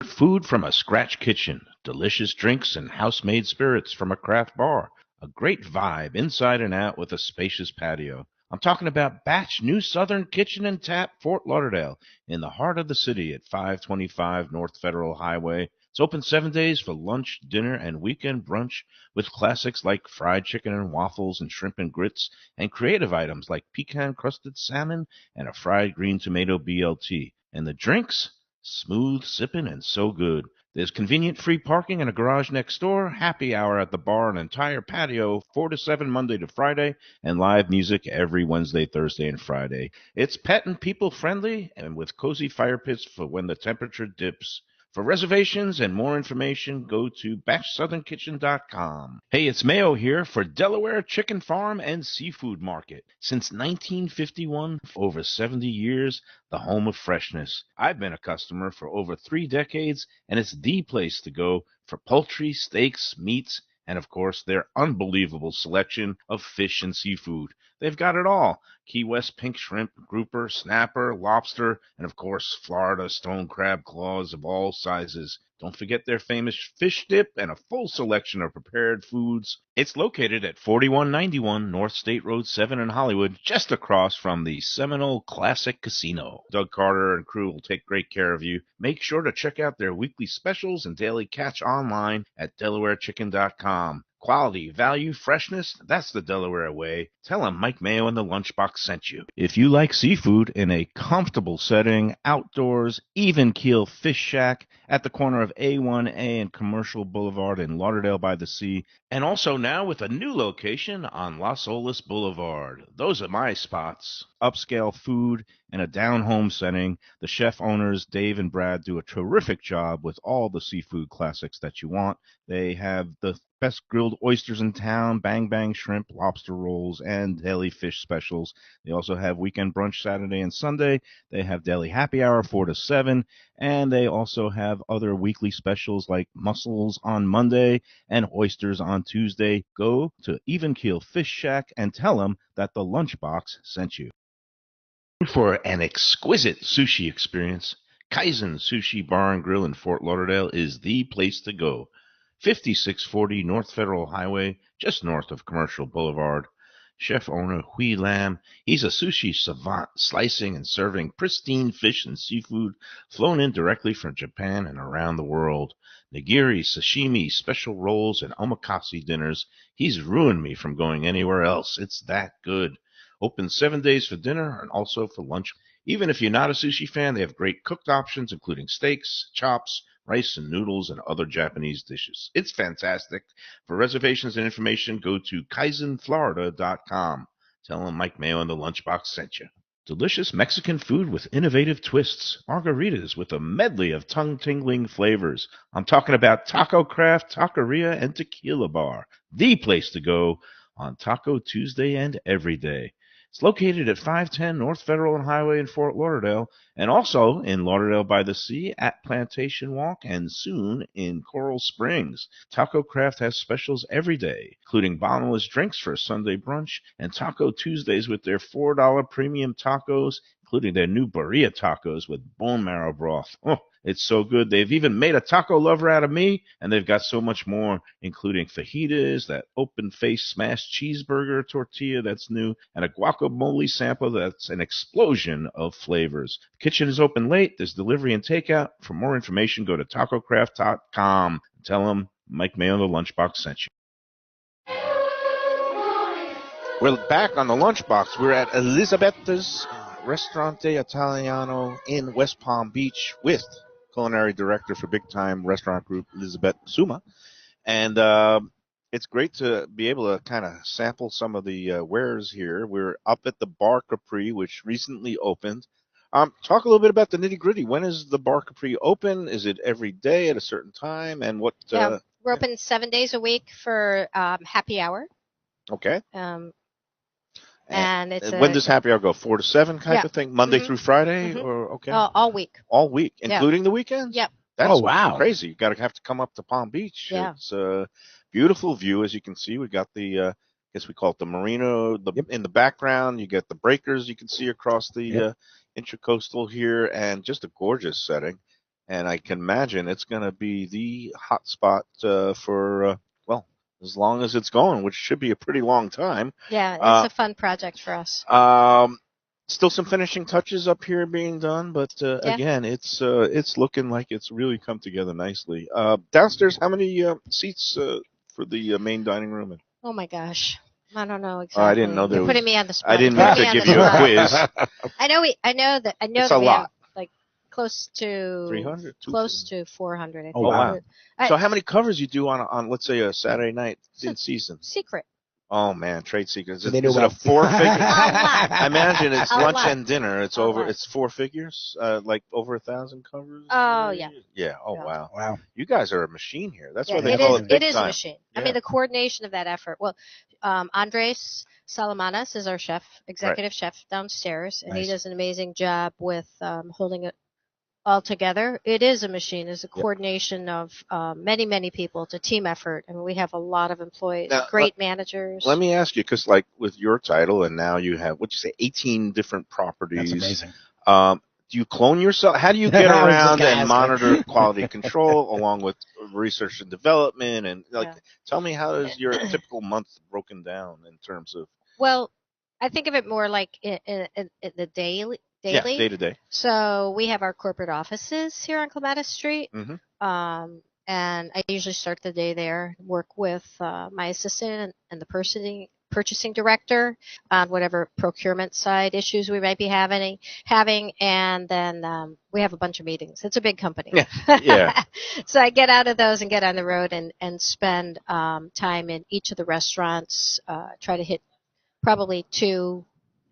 Food from a scratch kitchen, delicious drinks and house-made spirits from a craft bar. A great vibe inside and out with a spacious patio. I'm talking about Batch New Southern Kitchen and Tap, Fort Lauderdale, in the heart of the city at 525 North Federal Highway. It's open 7 days for lunch, dinner, and weekend brunch with classics like fried chicken and waffles and shrimp and grits, and creative items like pecan-crusted salmon and a fried green tomato BLT. And the drinks? Smooth sipping and so good. There's convenient free parking and a garage next door, happy hour at the bar, an entire patio, 4 to 7 Monday to Friday, and live music every Wednesday, Thursday, and Friday. It's pet and people friendly and with cozy fire pits for when the temperature dips. For reservations and more information, go to BatchSouthernKitchen.com. Hey, it's Mayo here for Delaware Chicken Farm and Seafood Market. Since 1951, for over 70 years, the home of freshness. I've been a customer for over 3 decades, and it's the place to go for poultry, steaks, meats, and of course their unbelievable selection of fish and seafood. They've got it all. Key West pink shrimp, grouper, snapper, lobster, and of course Florida stone crab claws of all sizes. Don't forget their famous fish dip and a full selection of prepared foods. It's located at 4191 North State Road 7 in Hollywood, just across from the Seminole Classic Casino. Doug Carter and crew will take great care of you. Make sure to check out their weekly specials and daily catch online at DelawareChicken.com. Quality, value, freshness, that's the Delaware way. Tell them Mike Mayo and the Lunchbox sent you. If you like seafood in a comfortable setting, outdoors, even keel fish shack at the corner of A1A and Commercial Boulevard in Lauderdale by the Sea, and also now with a new location on Las Olas Boulevard. Those are my spots. Upscale food in a down-home setting. The chef owners, Dave and Brad, do a terrific job with all the seafood classics that you want. They have the best grilled oysters in town, bang bang shrimp, lobster rolls, and daily fish specials. They also have weekend brunch Saturday and Sunday. They have daily happy hour 4 to 7, and they also have other weekly specials like mussels on Monday and oysters on Tuesday. Go to Even Keel Fish Shack and tell them that the Lunchbox sent you. For an exquisite sushi experience, Kaizen Sushi Bar and Grill in Fort Lauderdale is the place to go. 5640 North Federal Highway, just north of Commercial Boulevard. Chef owner Hui Lam, he's a sushi savant, slicing and serving pristine fish and seafood flown in directly from Japan and around the world. Nigiri, sashimi, special rolls, and omakase dinners. He's ruined me from going anywhere else. It's that good. Open 7 days for dinner and also for lunch. Even if you're not a sushi fan, they have great cooked options, including steaks, chops, rice and noodles, and other Japanese dishes. It's fantastic. For reservations and information, go to kaizenflorida.com. Tell them Mike Mayo and the Lunchbox sent you. Delicious Mexican food with innovative twists. Margaritas with a medley of tongue-tingling flavors. I'm talking about Taco Craft, Taqueria, and Tequila Bar. The place to go on Taco Tuesday and every day. It's located at 510 North Federal and Highway in Fort Lauderdale, and also in Lauderdale by the Sea at Plantation Walk, and soon in Coral Springs. Taco Craft has specials every day, including bottomless drinks for a Sunday brunch, and Taco Tuesdays with their $4 premium tacos, including their new burrito tacos with bone marrow broth. Oh, it's so good. They've even made a taco lover out of me, and they've got so much more, including fajitas, that open-faced smashed cheeseburger tortilla that's new, and a guacamole sample that's an explosion of flavors. The kitchen is open late. There's delivery and takeout. For more information, go to tacocraft.com. Tell them Mike Mayo, the Lunchbox, sent you. We're back on the Lunchbox. We're at Elisabetta's Ristorante Italiano in West Palm Beach with culinary director for Big Time Restaurant Group, Elisabetta Suma. And it's great to be able to kind of sample some of the wares here. We're up at the Bar Capri, which recently opened. Talk a little bit about the nitty-gritty. When is the Bar Capri open? Is it every day at a certain time? And what? We're open 7 days a week for happy hour. Okay. And it's when does happy hour go? 4 to 7 kind of thing? Monday through Friday? Or okay. All week. All week, including the weekends? Yep. That's crazy. You have to come up to Palm Beach. Yeah. It's a beautiful view, as you can see. We got the, I guess we call it the marina in the background. You get the breakers you can see across the intracoastal here, and just a gorgeous setting. And I can imagine it's going to be the hot spot for, as long as it's going, which should be a pretty long time. Yeah, it's a fun project for us. Still some finishing touches up here being done, but again, it's looking like it's really come together nicely. Downstairs, how many seats for the main dining room? Oh my gosh, I don't know exactly. I didn't know You're putting me on the spot. I didn't mean to give you a quiz. I know that it's a lot. Like close to 300, close to 400. I think. Oh wow! So how many covers you do on let's say a Saturday night in season? Secret. Oh man, trade secrets. Is it a 4 figure? I imagine it's A lunch lot. and dinner. It's over. It's 4 figures. Like over 1,000 covers. Oh yeah. Yeah. Oh Yeah. wow. Wow. You guys are a machine here. That's why they it call is. it Big It is Time. a machine. Yeah. I mean, the coordination of that effort. Well, Andres Salamanas is our chef, executive chef downstairs, and he does an amazing job with holding it all together. It is a machine. It's a coordination of many, many people. It's a team effort. I mean, we have a lot of employees, great managers. Let me ask you, because like with your title, and now you have, 18 different properties. That's amazing. Do you clone yourself? How do you get around and monitor quality control along with research and development? And tell me, how is your typical month broken down in terms of? Well, I think of it more like in the daily. Yeah, day to day. So we have our corporate offices here on Clematis Street. Mm-hmm. And I usually start the day there, work with my assistant and the purchasing director on whatever procurement side issues we might be having, and then we have a bunch of meetings. It's a big company. Yeah. So I get out of those and get on the road and spend time in each of the restaurants, try to hit probably 2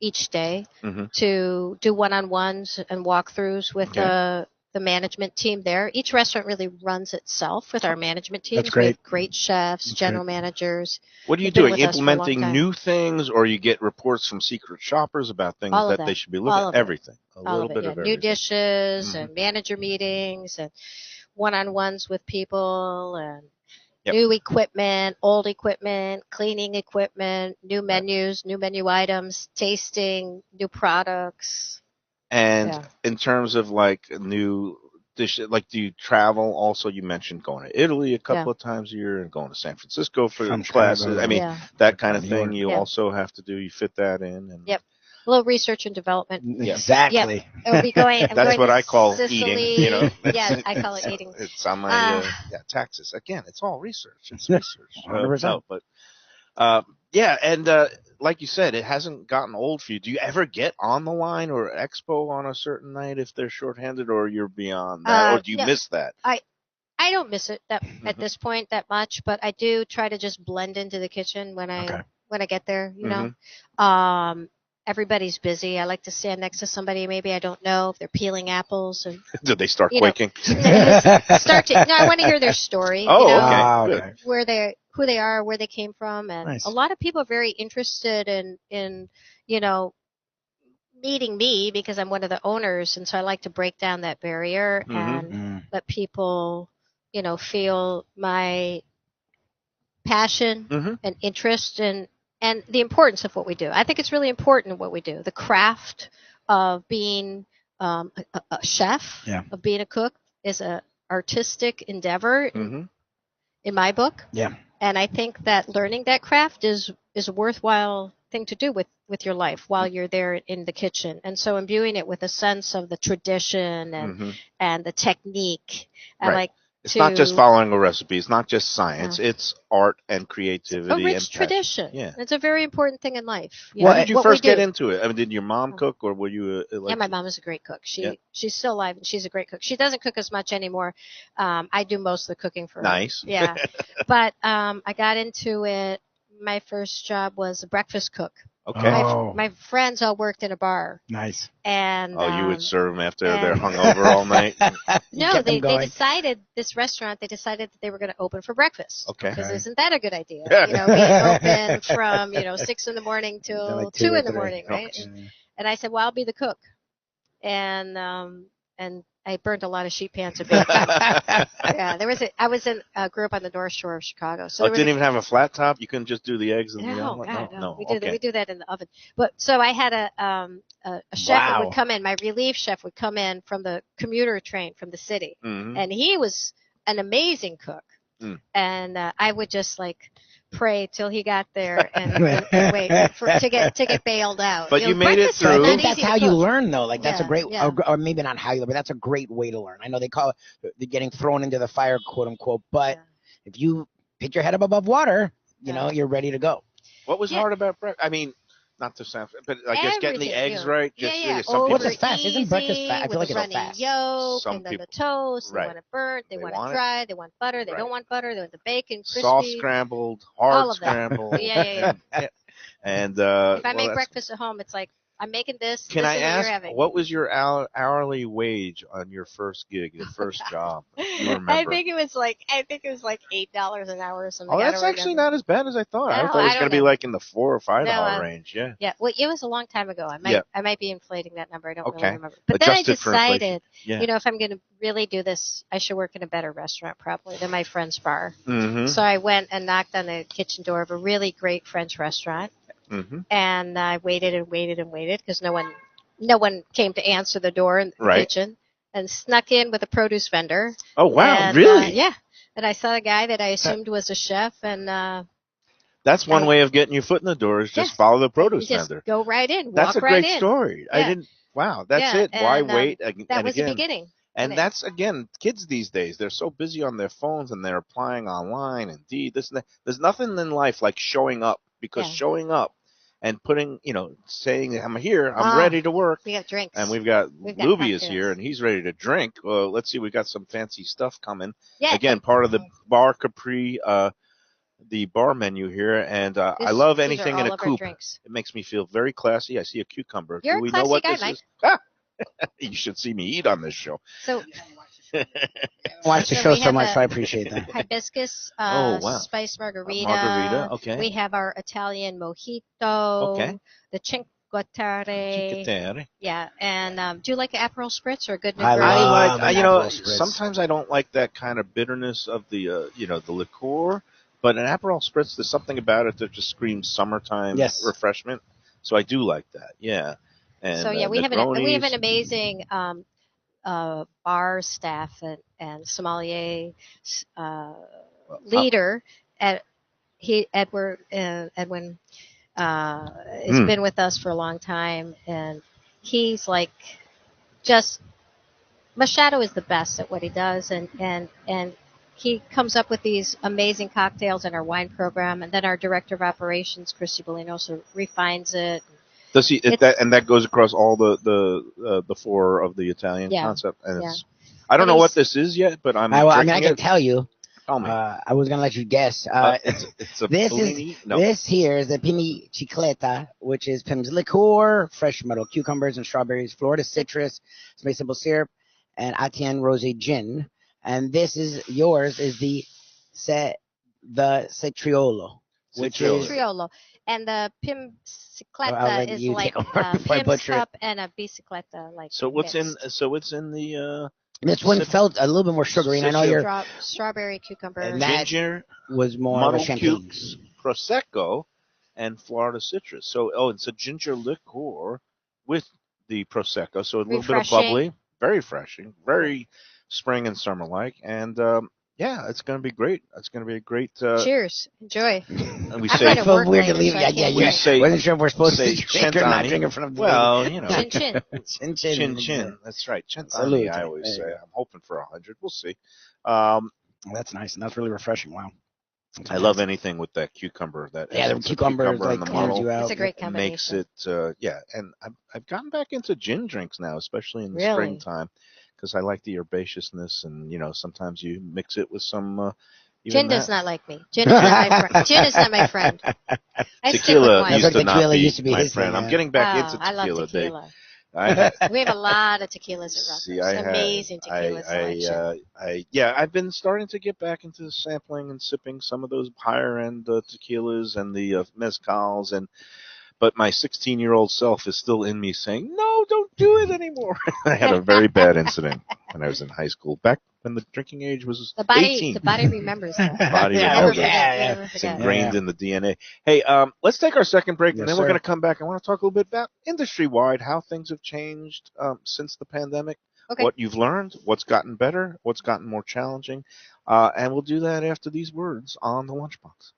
each day to do one-on-ones and walkthroughs with the management team there. Each restaurant really runs itself with our management team. That's great. We have great chefs, general managers. What are you doing? Implementing new things, or you get reports from secret shoppers about things that they should be looking at? Everything. A little bit of everything. New dishes and manager meetings and one-on-ones with people and new equipment, old equipment, cleaning equipment, new menus, new menu items, tasting, new products. And in terms of like new dishes, like do you travel also? You mentioned going to Italy a couple of times a year and going to San Francisco for classes. I mean, that kind of thing you also have to do. You fit that in. And a little research and development. Exactly. We'll be going, that's what I call Sicily. eating. You know. Yeah, I call it eating. It's on my taxes. Again, it's all research. It's research. 100%. And like you said, it hasn't gotten old for you. Do you ever get on the line or expo on a certain night if they're shorthanded, or you're beyond that, or do you miss that? I don't miss it at this point that much, but I do try to just blend into the kitchen when I get there. You know. everybody's busy. I like to stand next to somebody maybe I don't know if they're peeling apples or Did they start you know, quaking? start to. No, I want to hear their story. Oh, you know, okay. Ah, Good. okay. who they are, where they came from, and Nice. a lot of people are very interested in you know meeting me because I'm one of the owners, and so I like to break down that barrier and Mm. let people feel my passion Mm-hmm. and interest and the importance of what we do. I think it's really important what we do. The craft of being a chef, Yeah. of being a cook, is a artistic endeavor Mm-hmm. in my book. Yeah. And I think that learning that craft is a worthwhile thing to do with your life while you're there in the kitchen. And so imbuing it with a sense of the tradition Mm-hmm. and the technique. I Right. like It's not just to following a recipe. It's not just science. It's art and a creativity rich and passion. tradition. Yeah. It's a very important thing in life. Well, How did you what we first get do. into it? I mean, did your mom cook, or were you Yeah, like? my mom is a great cook. Yeah. She's still alive and she's a great cook. She doesn't cook as much anymore. I do most of the cooking for her. Nice. Yeah, but I got into it. My first job was a breakfast cook. Okay. Oh. My friends all worked in a bar, Nice. and Oh, you would serve them after they're and- hungover all night. You no, kept them they going. decided this restaurant. They decided that they were going to open for breakfast. Okay. Because Okay. isn't that a good idea? Yeah. Being open from 6 in the morning Till till like 2 or in the 3. morning, right? Yeah. And I said, well, I'll be the cook. And I burned a lot of sheet pans and bacon. Yeah, I grew up on the North Shore of Chicago, so Oh, there it was didn't even have a flat top. You couldn't just do the eggs and the no, omelet. God, No, no. no. We do Okay. we do that in the oven. But so I had a chef that Wow. would come in. My relief chef would come in from the commuter train from the city, Mm-hmm. and he was an amazing cook. Mm. And I would just pray till he got there and wait to get bailed out. But you made it breakfast is So I through. think not that's easy how to you cook. learn, though. Like that's a Yeah, great, yeah. or maybe not how you learn, but that's a great way to learn. I know they call it the getting thrown into the fire, quote unquote. But if you pick your head up above water, you're ready to go. What was Yeah. hard about breakfast? I mean, not to sound, but I guess getting the Everything, eggs right. Just some What's people, it fast? Isn't breakfast fast? I feel with like a it's runny fast. yolk Some and then people- the toast. right. They want it burnt. They They want want it it. dry. They want butter. They Right. don't want butter. They want the bacon crispy. soft scrambled, All hard of that. scrambled. Yeah. And If I make that's- breakfast at home, it's like I'm making this. Can this I is what you're ask, having. what was your hourly wage on your first gig, your first job? Do you remember? I think it was like $8 an hour or something. Oh, I that's don't actually remember. not as bad as I thought. I No, thought it was I going to don't be know. like in the $4 or $5 No, range. Yeah. Yeah, well, it was a long time ago. I might be inflating that number. I don't Okay. really remember. But then I Adjusted for inflation. decided, Yeah. if I'm going to really do this, I should work in a better restaurant probably than my friend's bar. Mm-hmm. So I went and knocked on the kitchen door of a really great French restaurant, Mm-hmm. and I waited and waited and waited because no one came to answer the door in the Right. kitchen, and snuck in with a produce vendor. Oh wow! And, Really? yeah. And I saw a guy that I assumed was a chef, and That's one way of getting your foot in the door is just Yeah. follow the produce just vendor. go right in, That's walk a right great in. story. I Yeah. didn't. Wow, that's Yeah, it. Why and, wait? That and was again, the beginning. And it- that's again, kids these days. They're so busy on their phones and they're applying online. Indeed, this and that. There's nothing in life like showing up, because Yeah. showing up and putting, saying I'm here, I'm Ah, ready to work. We got drinks. And we've got got Lubie is cocktails. here, and he's ready to drink. Well, let's see, we got some fancy stuff coming. yeah, Again, part of the bar Capri, the bar menu here, and I this- love these are anything all in a of our coupe. drinks. It makes me feel very classy. I see a cucumber. You're Do a we know classy what guy, this Mike. is? Ah! You should see me eat on this show. So Watch the So show we so have much, a- so I appreciate that. hibiscus Oh, wow. spiced margarita. Margarita, okay. We have our Italian mojito. Okay. The Cinque Terre. Chicotere. Yeah, and do you like Aperol spritz or a good I Negroni? I love like, an Aperol spritz. sometimes I don't like that kind of bitterness of the, the liqueur, but an Aperol spritz, there's something about it that just screams summertime Yes. refreshment. So I do like that. Yeah. And So yeah, we have an Negronis. amazing bar staff and sommelier leader at Edwin has Mm. been with us for a long time, and he's like just Machado is the best at what he does, and he comes up with these amazing cocktails in our wine program, and then our director of operations, Christy Bolino, so refines it. Does he? It's- That goes across all the four of the Italian Yeah. concept, and Yeah. it's. I don't And know what he's- this is yet, but I'm. I drinking can it. tell you. Tell me. I was gonna let you guess. It's a This is Bellini? No. this here is the Pimi Chicleta, which is Pim's liqueur, fresh metal cucumbers and strawberries, Florida citrus, maple syrup, and Atienne rosé gin. And this is yours is the Cetriolo, which Cetriolo. is Triolo. And the I'll Pimcicleta let is you like take over before I Pim's butcher it. cup and a bicicleta like So what's in? mixed. So it's in the This one felt a little bit more sugary, and I know you're Strawberry cucumbers. And that ginger, was more of a muddled champagne. cukes, prosecco, and Florida citrus. So it's a ginger liqueur with the prosecco. So a little bit of bubbly, very refreshing, very spring and summer like, and yeah, it's going to be great. It's going to be a great. Cheers, enjoy. And we I'm say going to work weird to later, leave. so I Yeah, can't we drink. say wasn't sure if we're supposed say to drink or not centani. drink in front of the Well, you know, Chin chin. chin chin chin. That's right, centani. Salute. I always There say. you go. I'm hoping for 100. We'll see. That's nice, and that's really refreshing. Wow. I love anything with that cucumber. That Yeah, the essence of cucumbers cucumber like and the clears muddle you out. It's a great makes combination. it. Yeah, and I've gotten back into gin drinks now, especially in the Really? springtime, because I like the herbaceousness, and sometimes you mix it with some. Gin does not like me. Gin is not my friend. Gin is not my friend. I stick with Tequila wine. used That's to what not tequila be used to be my his friend. thing, I'm getting back into I love tequila. tequila. I We have a lot of tequilas at see. Rutgers. Amazing tequila selection. I've been starting to get back into sampling and sipping some of those higher end tequilas and the mezcals but my 16-year-old self is still in me saying, "No, don't do it anymore." I had a very bad incident when I was in high school, back when the drinking age was The body 18. remembers that. Body Yeah, remembers. Never It's forget. ingrained in the DNA. Hey, let's take our second break, and Yes, then we're sir. going to come back. I want to talk a little bit about industry-wide, how things have changed since the pandemic, Okay. what you've learned, what's gotten better, what's gotten more challenging, and we'll do that after these words on the Lunchbox.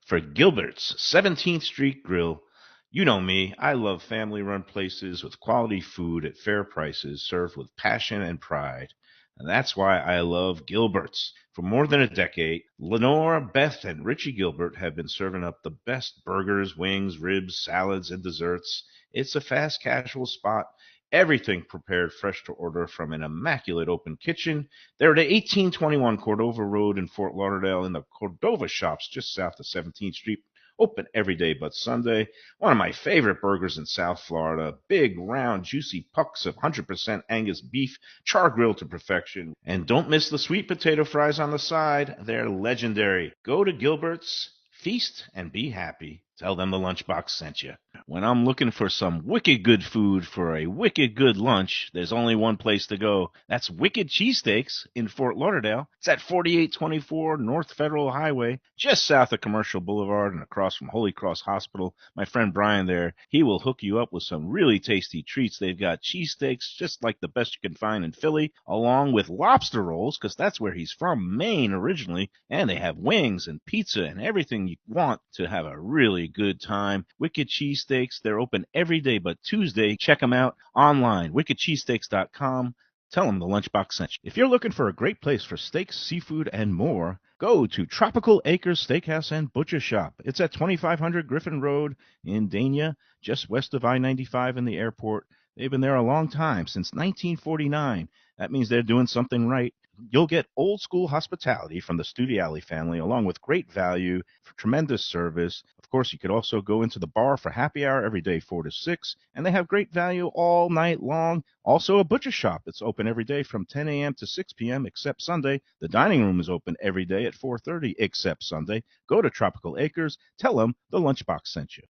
For Gilbert's 17th Street Grill. You know me, I love family-run places with quality food at fair prices served with passion and pride. And that's why I love Gilbert's. For more than a decade, Lenore, Beth, and Richie Gilbert have been serving up the best burgers, wings, ribs, salads, and desserts. It's a fast casual spot. Everything prepared fresh to order from an immaculate open kitchen. They're at 1821 Cordova Road in Fort Lauderdale in the Cordova Shops just south of 17th Street. Open every day but Sunday. One of my favorite burgers in South Florida. Big, round, juicy pucks of 100% Angus beef, char grilled to perfection. And don't miss the sweet potato fries on the side. They're legendary. Go to Gilbert's, feast, and be happy. Tell them the Lunchbox sent you. When I'm looking for some wicked good food for a wicked good lunch, there's only one place to go. That's Wicked Cheesesteaks in Fort Lauderdale. It's at 4824 North Federal Highway, just south of Commercial Boulevard and across from Holy Cross Hospital. My friend Brian there, he will hook you up with some really tasty treats. They've got cheesesteaks just like the best you can find in Philly, along with lobster rolls, because that's where he's from, Maine originally. And they have wings and pizza and everything you want to have a really good time. Wicked Cheesesteaks, they're open every day but Tuesday. Check them out online, wickedcheesesteaks.com. Tell them the Lunchbox sent you. If you're looking for a great place for steaks, seafood, and more, go to Tropical Acres Steakhouse and Butcher Shop. It's at 2500 Griffin Road in Dania, just west of I-95 and the airport. They've been there a long time, since 1949. That means they're doing something right. You'll get old school hospitality from the Studiali family, along with great value, for tremendous service. Of course, you could also go into the bar for happy hour every day, 4 to 6, and they have great value all night long. Also, a butcher shop that's open every day from 10 a.m. to 6 p.m. except Sunday. The dining room is open every day at 4:30 except Sunday. Go to Tropical Acres. Tell them the Lunchbox sent you.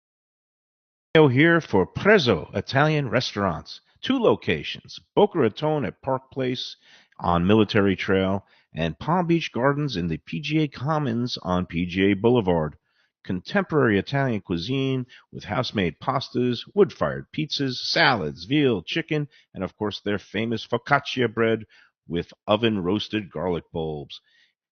Here for Prezzo Italian Restaurants. 2 locations, Boca Raton at Park Place on Military Trail and Palm Beach Gardens in the PGA Commons on PGA Boulevard. Contemporary Italian cuisine with house-made pastas, wood-fired pizzas, salads, veal, chicken, and of course their famous focaccia bread with oven-roasted garlic bulbs.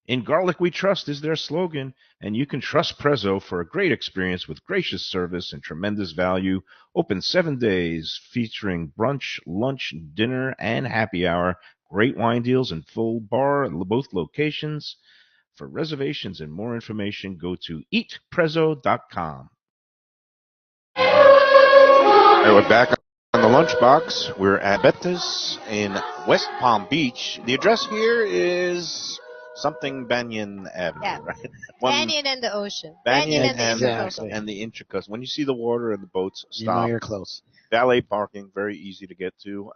In Garlic We Trust is their slogan, and you can trust Prezzo for a great experience with gracious service and tremendous value. Open 7 days, featuring brunch, lunch, dinner, and happy hour. Great wine deals and full bar at both locations. For reservations and more information, go to eatprezzo.com. All right, we're back on the Lunchbox. We're at Betta's in West Palm Beach. The address here is something Banyan Avenue, Yeah. right? Banyan and the ocean. Banyan and the Exactly. Intracoastal. and the Intracoastal. When you see the water and the boats You know stop, you're close. valet parking, very easy to get to.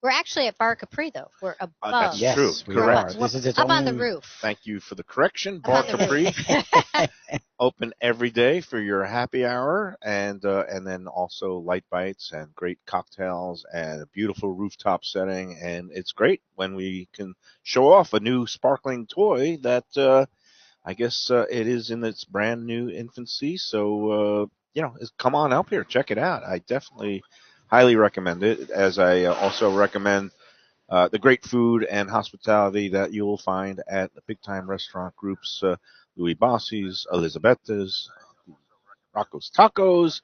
We're actually at Bar Capri, though. We're above. That's Yes, true. we Correct. are. This is its up own... on the roof. Thank you for the correction. Up Bar on the Capri, roof. open every day for your happy hour, and then also light bites and great cocktails and a beautiful rooftop setting. And it's great when we can show off a new sparkling toy that I guess it is in its brand new infancy. So come on up here, check it out. I definitely highly recommend it, as I also recommend the great food and hospitality that you will find at the big time restaurant groups, Louis Bossi's, Elisabetta's, Rocco's Tacos,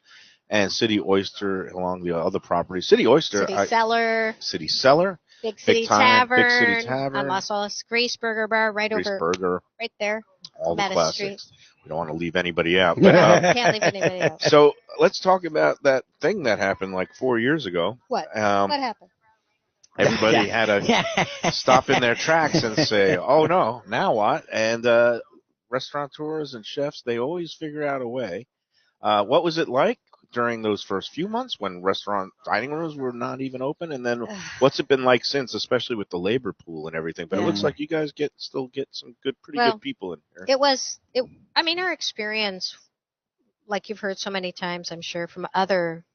and City Oyster along the other properties. City Oyster, City Cellar. City Cellar, Big City time, Tavern. Big City Tavern. I'm also Grace Burger Bar right Grease over, Burger, right there. all the Mattis classics. Street. We don't want to leave anybody out. But, Can't leave anybody out. so let's talk about that thing that happened like 4 years ago. What? Um, What happened? Everybody had to stop in their tracks and say, "Oh no, now what?" And restaurateurs and chefs, they always figure out a way. What was it like during those first few months when restaurant dining rooms were not even open? And then what's it been like since, especially with the labor pool and everything? But it looks like you guys still get some pretty good people in here. I mean, our experience, like you've heard so many times, I'm sure, from other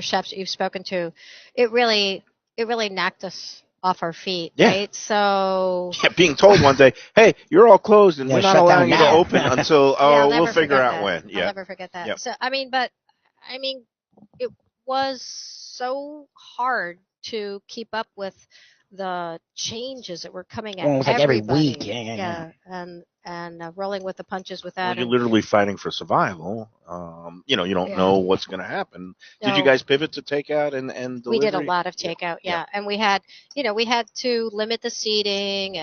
chefs that you've spoken to, it really knocked us off our feet, right? So being told one day, "Hey, you're all closed, and we're not allowing you to now. open until we'll figure out when." I'll never forget that. Yep. So I mean, it was so hard to keep up with the changes that were coming at Well, it was like every everybody. week. Yeah. And rolling with the punches with Well, that. you're literally fighting for survival. You don't know what's going to happen. Did you guys pivot to takeout and delivery? We did a lot of takeout, and we had to limit the seating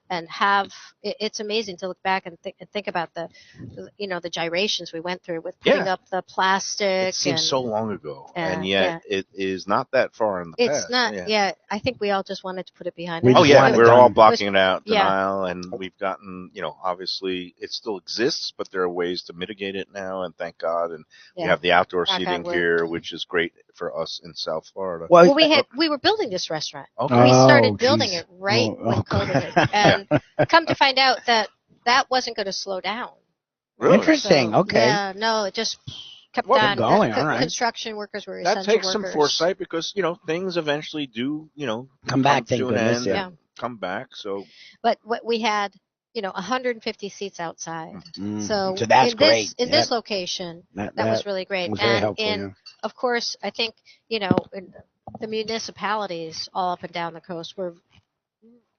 and have. It's amazing to look back and think about the gyrations we went through with putting up the plastic. It seems so long ago, and yet it is not that far in the past. It's not. Yeah, I think we all just wanted to put it behind We us. Oh yeah, we're all blocking it out, Yeah. denial, and we've gotten, obviously it still exists, but there are ways to mitigate it now, and thank God, and we have the outdoor Knock on seating wood. here, which is great for us in South Florida. Well, we were building this restaurant. Okay. We started Oh, building geez. it right Oh, when COVID hit, and come to find out that wasn't going to slow down. Really? Interesting. So, Okay. Yeah, no, it just kept Well, on going, all right. Construction workers were That essential takes workers. some foresight because things eventually do Come back, thank to an goodness. end Yeah. and come back. So But what we had, 150 seats outside. So that's in great. In this location, that was really great. was very And helpful. of course, I think in the municipalities all up and down the coast were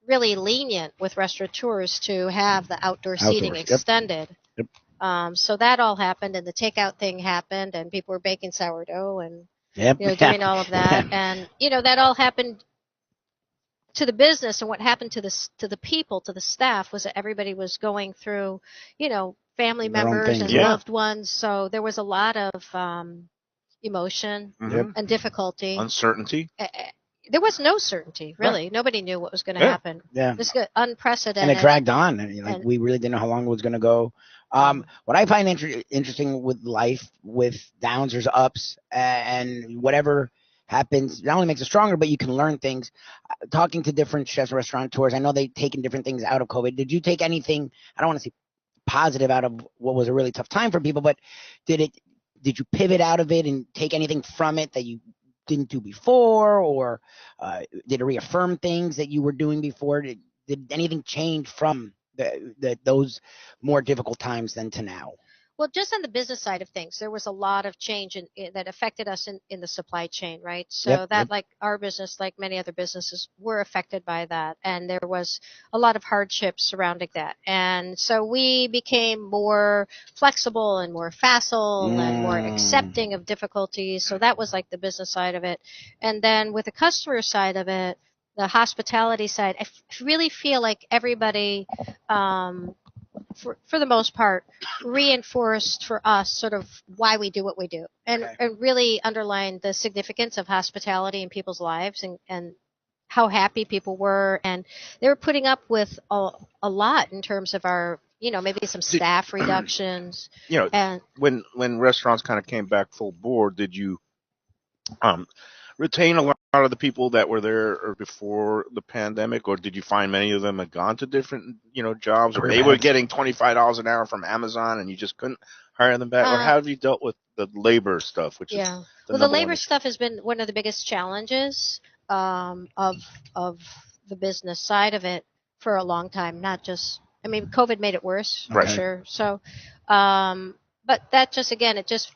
really lenient with restaurateurs to have the outdoor seating Outdoors, yep. extended. Yep. So that all happened, and the takeout thing happened, and people were baking sourdough and Yep. doing all of that, and that all happened to the business. And what happened to the people, to the staff, was that everybody was going through, family Their own members thing, and yeah. loved ones. So there was a lot of emotion Yep. and difficulty. uncertainty. There was no certainty, really. Nobody knew what was going to happen. Yeah. This is unprecedented. And it dragged on. And- We really didn't know how long it was going to go. What I find interesting with life, with downs, there's ups, and whatever happens not only makes it stronger, but you can learn things. Talking to different chefs, restaurateurs, I know they've taken different things out of COVID. Did you take anything, I don't want to say positive out of what was a really tough time for people, but did you pivot out of it and take anything from it that you didn't do before, or did it reaffirm things that you were doing before? Did anything change from those more difficult times than to now? Well, just on the business side of things, there was a lot of change that affected us in the supply chain, right? So like our business, like many other businesses, were affected by that. And there was a lot of hardships surrounding that. And so we became more flexible and more facile and more accepting of difficulties. So that was like the business side of it. And then with the customer side of it, the hospitality side, I really feel like everybody for the most part, reinforced for us sort of why we do what we do, Okay. and really underlined the significance of hospitality in people's lives, and how happy people were, and they were putting up with a lot in terms of our, maybe some Did, staff reductions, you know, and when restaurants kind of came back full board, did you um, retain a lot of the people that were there or before the pandemic, or did you find many of them had gone to different, jobs, or Career they were paths. getting $25 an hour from Amazon and you just couldn't hire them back, or uh, how have you dealt with the labor stuff, which is yeah. the Well, the number one labor issue? stuff has been one of the biggest challenges of the business side of it for a long time. Not just, I mean, COVID made it worse for Right. Okay. sure. So, but that just again, it just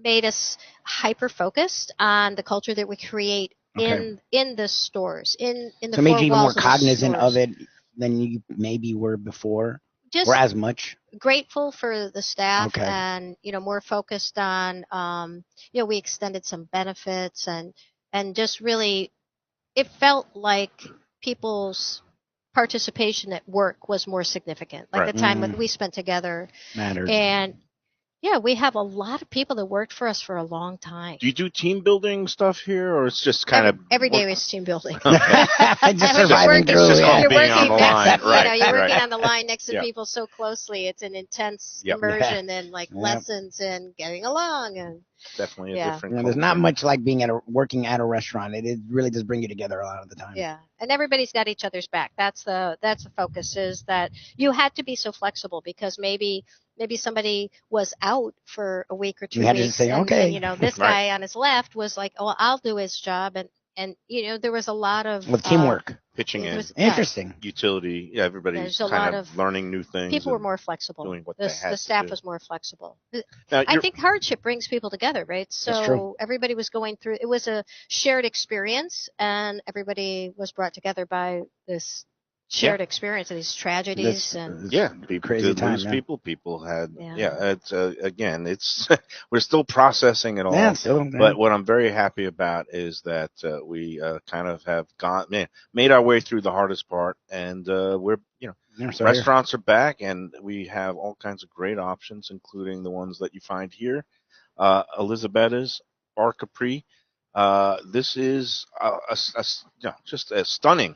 made us hyper focused on the culture that we create Okay. in the stores, in the So it made four you even more walls of the cognizant of stores. it than you maybe were before, or Just as much. grateful for the staff, Okay. and more focused on, we extended some benefits, and just really it felt like people's participation at work was more significant, like the Right. time that Mm, we spent together. mattered. And yeah, we have a lot of people that worked for us for a long time. Do you do team building stuff here, or it's just kind Every of day work? was team building. Okay. Just I mean, you're surviving working, It's through. just Yeah. called you're being on working the next, line. Right. you're Right. working on the line next to Yeah. people so closely. It's an intense Yep. immersion and like Yep. lessons and getting along, and Definitely a yeah, different There's not culture. much like being working at a restaurant. It really does bring you together a lot of the time. yeah, and everybody's got each other's back. That's the focus, is that you had to be so flexible because maybe somebody was out for a week or You two had to just weeks, say, and okay, this Right. guy on his left was like, oh, I'll do his job, and there was a lot of with teamwork. Pitching there in was, yeah, Interesting. utility. Yeah, everybody's there's a kind lot of of learning new things people were and more flexible. doing what The they had to staff do. was more flexible. Now, I think hardship brings people together, right? That's true. So everybody was going through. It was a shared experience, and everybody was brought together by this yeah, shared experience of these tragedies, This and is yeah, people crazy did time. lose Yeah. people. People had, yeah, yeah. It's again, it's we're still processing it Yeah. all. So yeah. But what I'm very happy about is that we kind of have made our way through the hardest part, and we're Yeah, so here. restaurants are back, and we have all kinds of great options, including the ones that you find here. Elisabetta's Bar Capri. This is just a stunning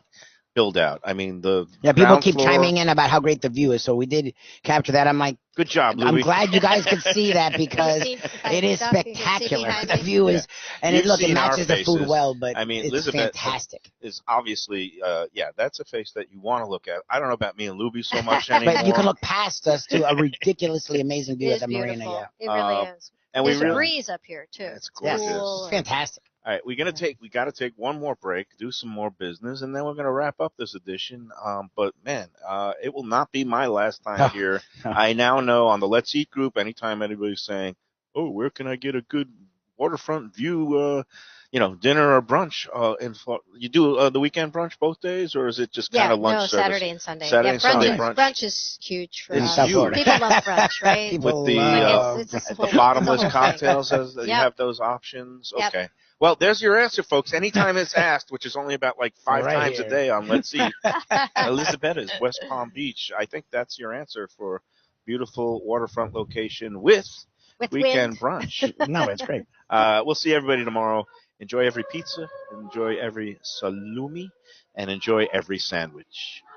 build out. I mean, the Yeah, people ground keep floor. chiming in about how great the view is. So we did capture that. I'm like, Good job, I'm Lubie. glad you guys could see that You because see behind it is stuff, you can see spectacular. behind The me. view is, and You've it seen our matches the food faces. well, but I mean, it's Elizabeth fantastic. is obviously, that's a face that you want to look at. I don't know about me and Lubie so much anymore. But you can look past us to a ridiculously amazing view It at is the marina. beautiful. Yeah, It really is. and we There's a really, breeze up here too. it's yeah, gorgeous. Cool. it's fantastic. All right, we got to take one more break, do some more business, and then we're gonna wrap up this edition. But man, it will not be my last time Oh, here. no. I now know on the Let's Eat group, anytime anybody's saying, "Oh, where can I get a good waterfront view?" Dinner or brunch. You do the weekend brunch both days, or is it just kind Yeah, of lunch no, service? Saturday and Sunday. Saturday Yeah, and Sunday nice. brunch. Brunch is huge for It's In us. South huge. Florida. People love brunch, right? People With the love it's a the whole, bottomless it's a whole thing. cocktails, as you Yep. have those options. Yep. Okay. Well, there's your answer, folks. Anytime it's asked, which is only about like five Right times a here. day on Let's See, Elisabetta's West Palm Beach. I think that's your answer for beautiful waterfront location with With weekend wind. brunch. No, it's great. We'll see everybody tomorrow. Enjoy every pizza, enjoy every salumi, and enjoy every sandwich.